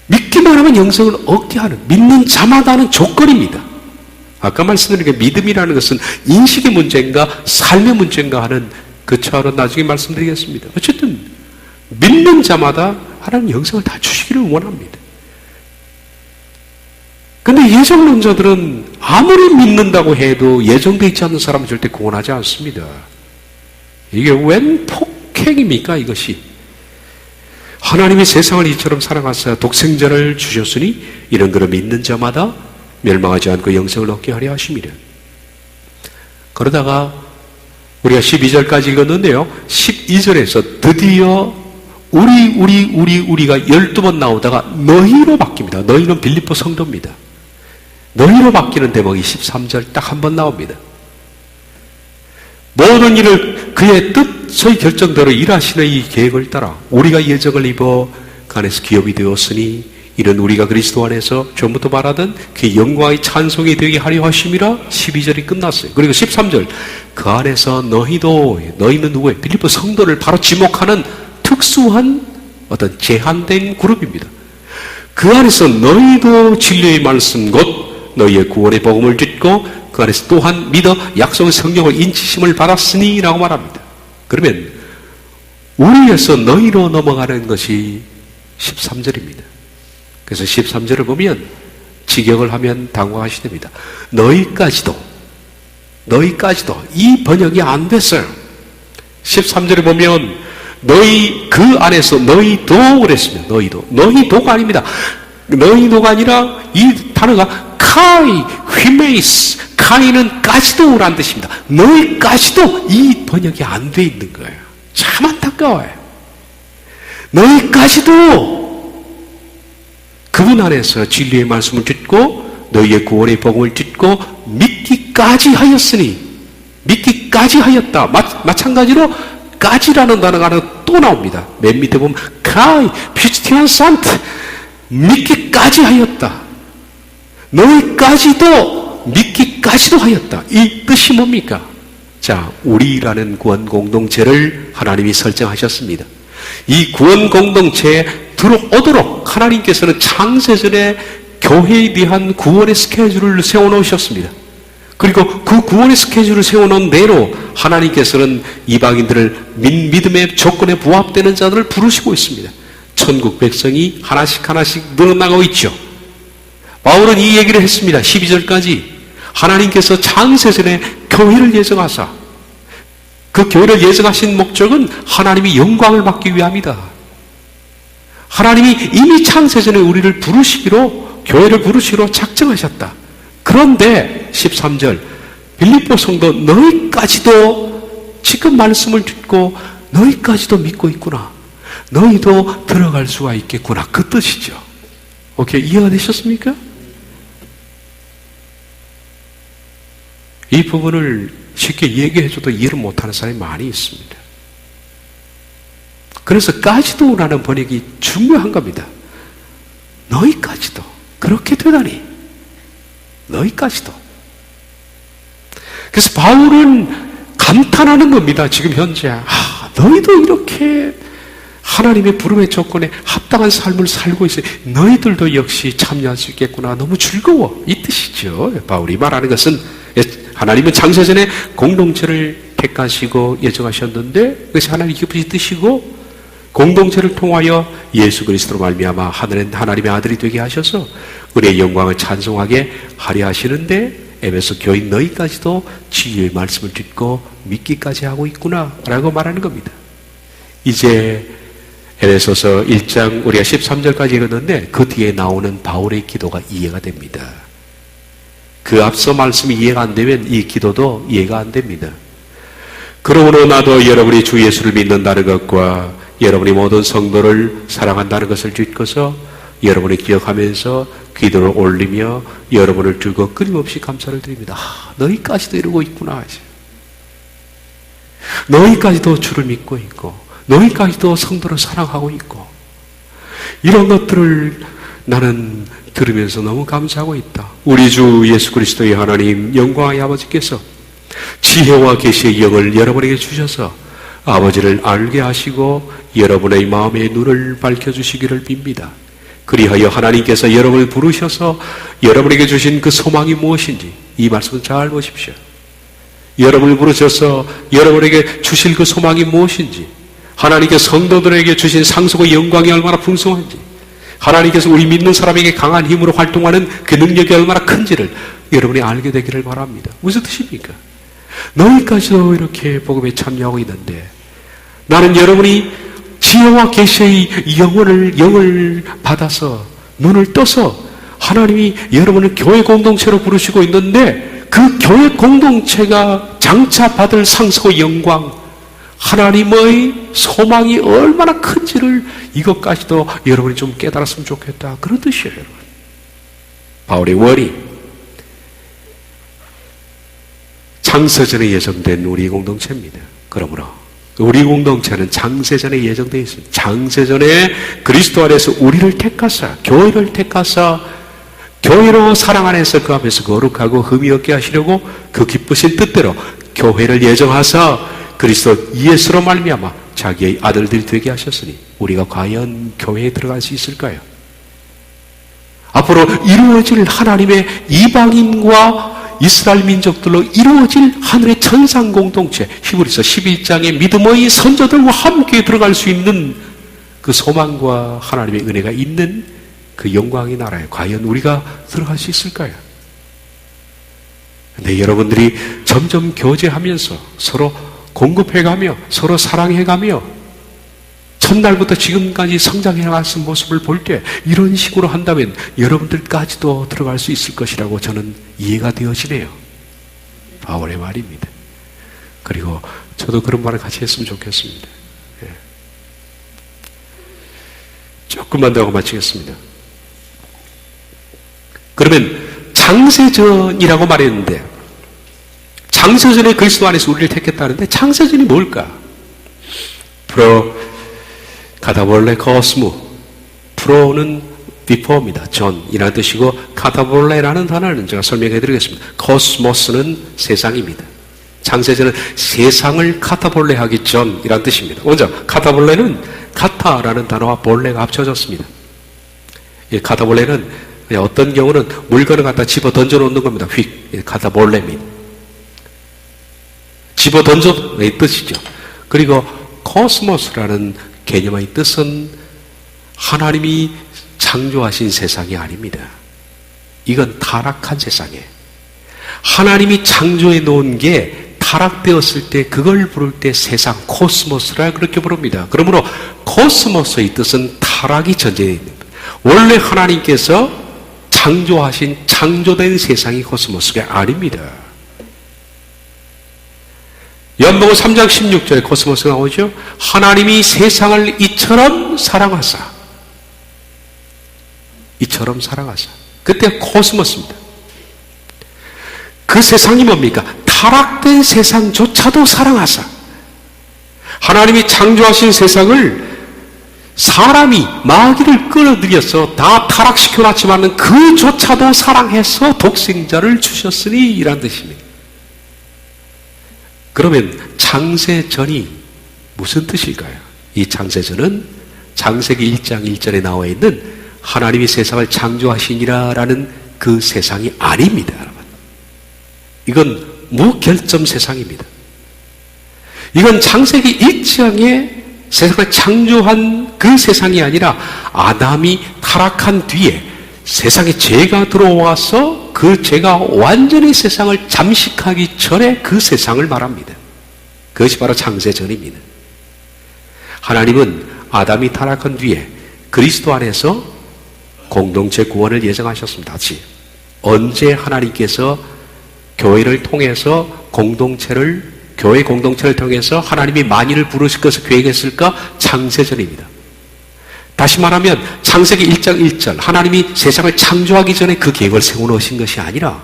믿기만 하면 영생을 얻게 하는, 믿는 자마다는 조건입니다. 아까 말씀드린 게 믿음이라는 것은 인식의 문제인가 삶의 문제인가 하는 그 차로 나중에 말씀드리겠습니다. 어쨌든 믿는 자마다 하나님 영생을 다 주시기를 원합니다. 근데 예정론자들은 아무리 믿는다고 해도 예정되어 있지 않는 사람은 절대 구원하지 않습니다. 이게 웬 폭행입니까 이것이? 하나님이 세상을 이처럼 사랑하사 독생자를 주셨으니 이런 그를 믿는 자마다 멸망하지 않고 영생을 얻게 하려 하심이라. 그러다가 우리가 12절까지 읽었는데요, 12절에서 드디어 우리가 12번 나오다가 너희로 바뀝니다. 너희는 빌립보 성도입니다. 너희로 바뀌는 대목이 13절 딱 한 번 나옵니다. 모든 일을 그의 뜻의 결정대로 일하시는 이 계획을 따라 우리가 예정을 입어 그 안에서 기업이 되었으니 이는 우리가 그리스도 안에서 전부터 말하던 그 영광의 찬송이 되게 하려 하심이라 12절이 끝났어요. 그리고 13절 그 안에서 너희는 누구예요? 빌립보 성도를 바로 지목하는 특수한 어떤 제한된 그룹입니다. 그 안에서 너희도 진리의 말씀 곧 너희의 구원의 복음을 듣고 그 안에서 또한 믿어 약속의 성령을 인치심을 받았으니 라고 말합니다. 그러면 우리에서 너희로 넘어가는 것이 13절입니다. 그래서 13절을 보면 직역을 하면 당황하시게 됩니다. 너희까지도 이 번역이 안 됐어요. 13절에 보면 너희 그 안에서 너희도 그랬습니다. 너희도가 아닙니다. 너희도가 아니라 이 단어가 카이 휘메이스 카이는 까지도라는 뜻입니다. 너희까지도 이 번역이 안 돼 있는 거예요. 참 안타까워요. 너희까지도 그분 안에서 진리의 말씀을 듣고 너희의 구원의 복음을 듣고 믿기까지 하였다. 마찬가지로 까지라는 단어가 하나 또 나옵니다. 맨 밑에 보면 카이 피스티안 산트 믿기까지 하였다. 너희까지도 믿기까지도 하였다. 이 뜻이 뭡니까? 자, 우리라는 구원 공동체를 하나님이 설정하셨습니다. 이 구원 공동체에 들어오도록 하나님께서는 창세전에 교회에 대한 구원의 스케줄을 세워놓으셨습니다. 그리고 그 구원의 스케줄을 세워놓은 대로 하나님께서는 이방인들을 믿음의 조건에 부합되는 자들을 부르시고 있습니다. 천국 백성이 하나씩 늘어나고 있죠. 바울은 이 얘기를 했습니다. 12절까지 하나님께서 창세전에 교회를 예정하사 그 교회를 예정하신 목적은 하나님이 영광을 받기 위함이다. 하나님이 이미 창세전에 우리를 교회를 부르시기로 작정하셨다. 그런데 13절 빌립보 성도 너희까지도 지금 말씀을 듣고 너희까지도 믿고 있구나. 너희도 들어갈 수가 있겠구나. 그 뜻이죠. 오케이, 이해가 되셨습니까? 이 부분을 쉽게 얘기해줘도 이해를 못하는 사람이 많이 있습니다. 그래서 까지도라는 번역이 중요한 겁니다. 너희까지도 그렇게 되다니. 너희까지도. 그래서 바울은 감탄하는 겁니다. 지금 현재 너희도 이렇게 하나님의 부름의 조건에 합당한 삶을 살고 있어요. 너희들도 역시 참여할 수 있겠구나. 너무 즐거워. 이 뜻이죠. 바울이 말하는 것은 하나님은 창세전에 공동체를 택하시고 예정하셨는데 그것이 하나님의 기쁘신 뜻이고 공동체를 통하여 예수 그리스도로 말미암아 하나님의 아들이 되게 하셔서 우리의 영광을 찬송하게 하려 하시는데 에베소 교인 너희까지도 진리의 말씀을 듣고 믿기까지 하고 있구나 라고 말하는 겁니다. 이제 에베소서 1장 우리가 13절까지 읽었는데 그 뒤에 나오는 바울의 기도가 이해가 됩니다. 그 앞서 말씀이 이해가 안 되면 이 기도도 이해가 안 됩니다. 그러므로 나도 여러분이 주 예수를 믿는다는 것과 여러분이 모든 성도를 사랑한다는 것을 듣고서 여러분이 기억하면서 기도를 올리며 여러분을 두고 끊임없이 감사를 드립니다. 너희까지도 이러고 있구나. 너희까지도 주를 믿고 있고 너희까지도 성도를 사랑하고 있고 이런 것들을 나는 들으면서 너무 감사하고 있다. 우리 주 예수 그리스도의 하나님 영광의 아버지께서 지혜와 계시의 영을 여러분에게 주셔서 아버지를 알게 하시고 여러분의 마음의 눈을 밝혀주시기를 빕니다. 그리하여 하나님께서 여러분을 부르셔서 여러분에게 주신 그 소망이 무엇인지 이 말씀을 잘 보십시오. 여러분을 부르셔서 여러분에게 주실 그 소망이 무엇인지 하나님께서 성도들에게 주신 상속의 영광이 얼마나 풍성한지 하나님께서 우리 믿는 사람에게 강한 힘으로 활동하는 그 능력이 얼마나 큰지를 여러분이 알게 되기를 바랍니다. 무슨 뜻입니까? 너희까지도 이렇게 복음에 참여하고 있는데 나는 여러분이 지혜와 계시의 영을 받아서 눈을 떠서 하나님이 여러분을 교회 공동체로 부르시고 있는데 그 교회 공동체가 장차 받을 상속의 영광 하나님의 소망이 얼마나 큰지를 이것까지도 여러분이 좀 깨달았으면 좋겠다. 그런 뜻이에요, 여러분. 바울의 원이 창세전에 예정된 우리 공동체입니다. 그러므로 우리 공동체는 창세전에 예정되어 있습니다. 창세전에 그리스도 안에서 우리를 택하사, 교회를 택하사, 교회로 사랑 안에서 그 앞에서 거룩하고 흠이 없게 하시려고 그 기쁘신 뜻대로 교회를 예정하사 그리스도 예수로 말미암아 자기의 아들들이 되게 하셨으니 우리가 과연 교회에 들어갈 수 있을까요? 앞으로 이루어질 하나님의 이방인과 이스라엘 민족들로 이루어질 하늘의 천상 공동체, 히브리서 11장의 믿음의 선조들과 함께 들어갈 수 있는 그 소망과 하나님의 은혜가 있는 그 영광의 나라에 과연 우리가 들어갈 수 있을까요? 근데 여러분들이 점점 교제하면서 서로 공급해가며 서로 사랑해가며 첫날부터 지금까지 성장해 나가신 모습을 볼 때 이런 식으로 한다면 여러분들까지도 들어갈 수 있을 것이라고 저는 이해가 되어지네요. 바울의 말입니다. 그리고 저도 그런 말을 같이 했으면 좋겠습니다. 예. 조금만 더 하고 마치겠습니다. 그러면 창세전이라고 말했는데 창세전에 그리스도 안에서 우리를 택했다는데 창세전이 뭘까? 카타볼레 코스모, 프로는 비포입니다. 전이라는 뜻이고 카타볼레라는 단어는 제가 설명해 드리겠습니다. 코스모스는 세상입니다. 창세전은 세상을 카타볼레하기 전이라는 뜻입니다. 먼저 카타볼레는 카타라는 단어와 볼레가 합쳐졌습니다. 이 카타볼레는 어떤 경우는 물건을 갖다 집어 던져 놓는 겁니다. 휙, 카타볼레입니다. 집어 던져의 뜻이죠. 그리고 코스모스라는 개념의 뜻은 하나님이 창조하신 세상이 아닙니다. 이건 타락한 세상이에요. 하나님이 창조해 놓은 게 타락되었을 때 그걸 부를 때 세상, 코스모스라 그렇게 부릅니다. 그러므로 코스모스의 뜻은 타락이 전제되어 있습니다. 원래 하나님께서 창조하신 창조된 세상이 코스모스가 아닙니다. 요한복음 3장 16절에 코스모스가 나오죠. 하나님이 세상을 이처럼 사랑하사. 그때 코스모스입니다. 그 세상이 뭡니까? 타락된 세상조차도 사랑하사. 하나님이 창조하신 세상을 사람이 마귀를 끌어들여서 다 타락시켜 놨지만 그조차도 사랑해서 독생자를 주셨으니 이란 뜻입니다. 그러면 창세전이 무슨 뜻일까요? 이 창세전은 창세기 1장 1절에 나와 있는 하나님이 세상을 창조하시니라 라는 그 세상이 아닙니다, 여러분. 이건 무결점 세상입니다. 이건 창세기 1장에 세상을 창조한 그 세상이 아니라 아담이 타락한 뒤에 세상에 죄가 들어와서 그 죄가 완전히 세상을 잠식하기 전에 그 세상을 말합니다. 그것이 바로 창세전입니다. 하나님은 아담이 타락한 뒤에 그리스도 안에서 공동체 구원을 예정하셨습니다. 다시 언제 하나님께서 교회를 통해서 교회 공동체를 통해서 하나님이 만인을 부르실 것을 계획했을까? 창세전입니다. 다시 말하면 창세기 1장 1절 하나님이 세상을 창조하기 전에 그 계획을 세워놓으신 것이 아니라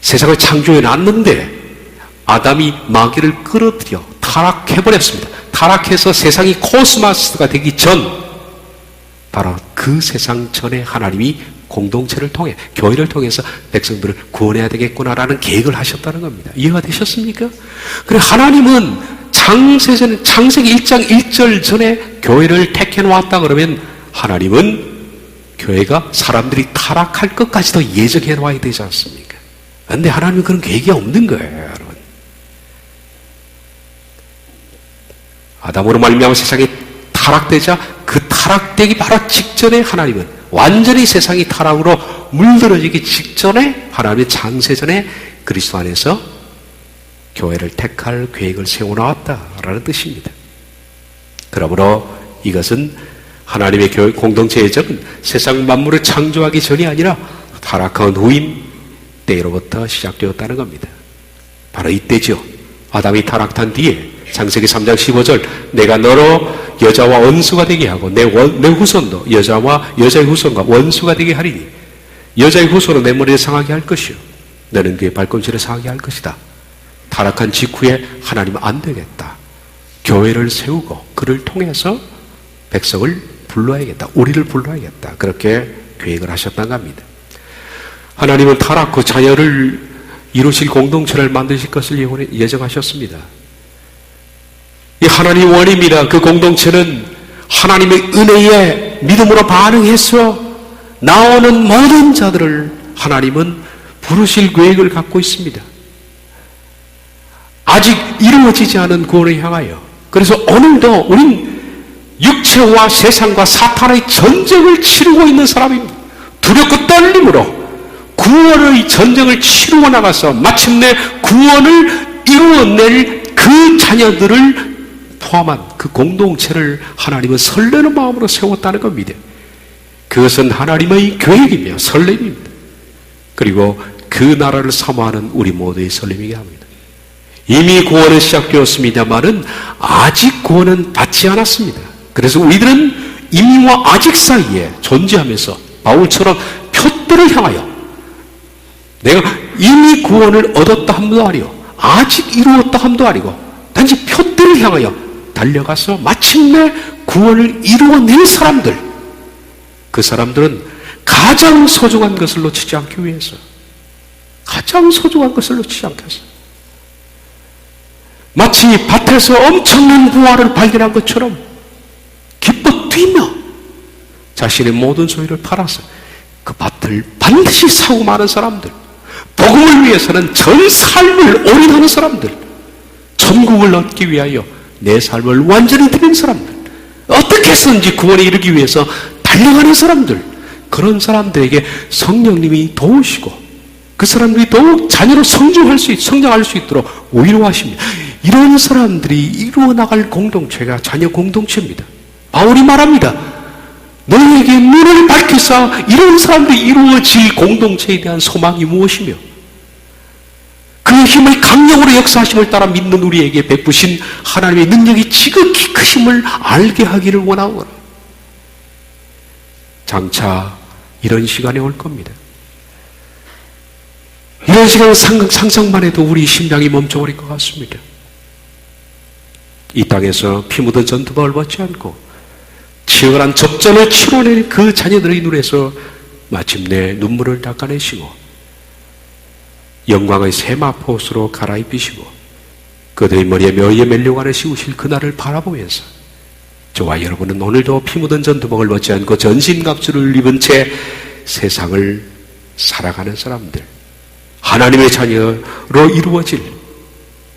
세상을 창조해 놨는데 아담이 마귀를 끌어들여 타락해버렸습니다. 타락해서 세상이 코스모스가 되기 전 바로 그 세상 전에 하나님이 공동체를 통해 교회를 통해서 백성들을 구원해야 되겠구나라는 계획을 하셨다는 겁니다. 이해가 되셨습니까? 그래 하나님은 창세기 1장 1절 전에 교회를 택해 놓았다 그러면 하나님은 교회가 사람들이 타락할 것까지도 예정해 놔야 되지 않습니까? 그런데 하나님은 그런 계획이 없는 거예요, 여러분. 아담으로 말미암아 세상이 타락되자 그 타락되기 바로 직전에 하나님은 완전히 세상이 타락으로 물들어지기 직전에 하나님의 창세전에 그리스도 안에서 교회를 택할 계획을 세워놓았다라는 뜻입니다. 그러므로 이것은 하나님의 교회 공동체 예정은 세상 만물을 창조하기 전이 아니라 타락한 후인 때로부터 시작되었다는 겁니다. 바로 이때죠. 아담이 타락한 뒤에 창세기 3장 15절 내가 너로 여자와 원수가 되게 하고 내 후손도 여자의 후손과 원수가 되게 하리니 여자의 후손은 내 머리를 상하게 할 것이요 너는 그의 발꿈치를 상하게 할 것이다. 타락한 직후에 하나님은 안 되겠다. 교회를 세우고 그를 통해서 백성을 불러야겠다. 우리를 불러야겠다. 그렇게 계획을 하셨다고 합니다. 하나님은 타락 후 자녀를 이루실 공동체를 만드실 것을 예정하셨습니다. 이 하나님의 원입니다. 그 공동체는 하나님의 은혜에 믿음으로 반응해서 나오는 모든 자들을 하나님은 부르실 계획을 갖고 있습니다. 아직 이루어지지 않은 구원을 향하여. 그래서 오늘도 우린 육체와 세상과 사탄의 전쟁을 치르고 있는 사람입니다. 두렵고 떨림으로 구원의 전쟁을 치르고 나가서 마침내 구원을 이루어낼 그 자녀들을 포함한 그 공동체를 하나님은 설레는 마음으로 세웠다는 겁니다. 그것은 하나님의 계획이며 설렘입니다. 그리고 그 나라를 사모하는 우리 모두의 설렘이게 합니다. 이미 구원은 시작되었습니다만은 아직 구원은 받지 않았습니다. 그래서 우리들은 이미와 아직 사이에 존재하면서 바울처럼 표대를 향하여 내가 이미 구원을 얻었다 함도 아니요 아직 이루었다 함도 아니고 단지 표대를 향하여 달려가서 마침내 구원을 이루어낸 사람들, 그 사람들은 가장 소중한 것을 놓치지 않기 위해서, 가장 소중한 것을 놓치지 않기 위해서 마치 밭에서 엄청난 부활을 발견한 것처럼 기뻐 뛰며 자신의 모든 소유를 팔아서 그 밭을 반드시 사고 마는 사람들, 복음을 위해서는 전 삶을 올인하는 사람들, 천국을 얻기 위하여 내 삶을 완전히 드린 사람들, 어떻게 해서든지 구원에 이르기 위해서 달려가는 사람들, 그런 사람들에게 성령님이 도우시고 그 사람들이 더욱 자녀로 성장할 수 있도록 위로하십니다. 이런 사람들이 이루어 나갈 공동체가 자녀 공동체입니다. 바울이 말합니다. 너희에게 눈을 밝혀서 이런 사람들이 이루어질 공동체에 대한 소망이 무엇이며 그의 힘을 강력으로 역사하심을 따라 믿는 우리에게 베푸신 하나님의 능력이 지극히 크심을 알게 하기를 원하오라. 장차 이런 시간이 올 겁니다. 이런 시간 상상만 해도 우리 심장이 멈춰버릴 것 같습니다. 이 땅에서 피 묻은 전투복을 벗지 않고 치열한 접전을 치러낸 그 자녀들의 눈에서 마침내 눈물을 닦아내시고 영광의 세마포옷으로 갈아입히시고 그들의 머리에 묘의 멜류관을 씌우실 그날을 바라보면서 저와 여러분은 오늘도 피 묻은 전투복을 벗지 않고 전신갑주를 입은 채 세상을 살아가는 사람들, 하나님의 자녀로 이루어질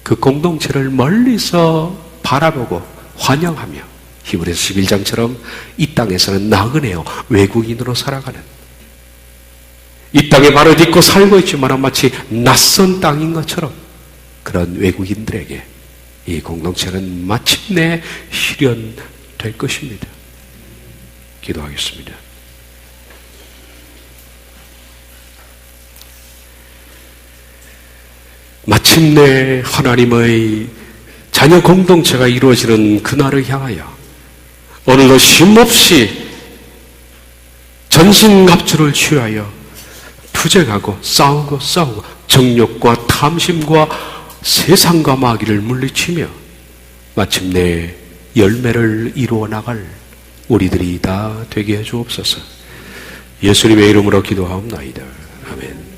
그 공동체를 멀리서 바라보고 환영하며 히브리서 11장처럼 이 땅에서는 나그네요 외국인으로 살아가는, 이 땅에 발을 딛고 살고 있지만 마치 낯선 땅인 것처럼 그런 외국인들에게 이 공동체는 마침내 실현될 것입니다. 기도하겠습니다. 마침내 하나님의 자녀 공동체가 이루어지는 그날을 향하여 오늘도 쉼없이 전신갑주를 취하여 투쟁하고 싸우고 정욕과 탐심과 세상과 마귀를 물리치며 마침내 열매를 이루어 나갈 우리들이 다 되게 해 주옵소서. 예수님의 이름으로 기도하옵나이다. 아멘.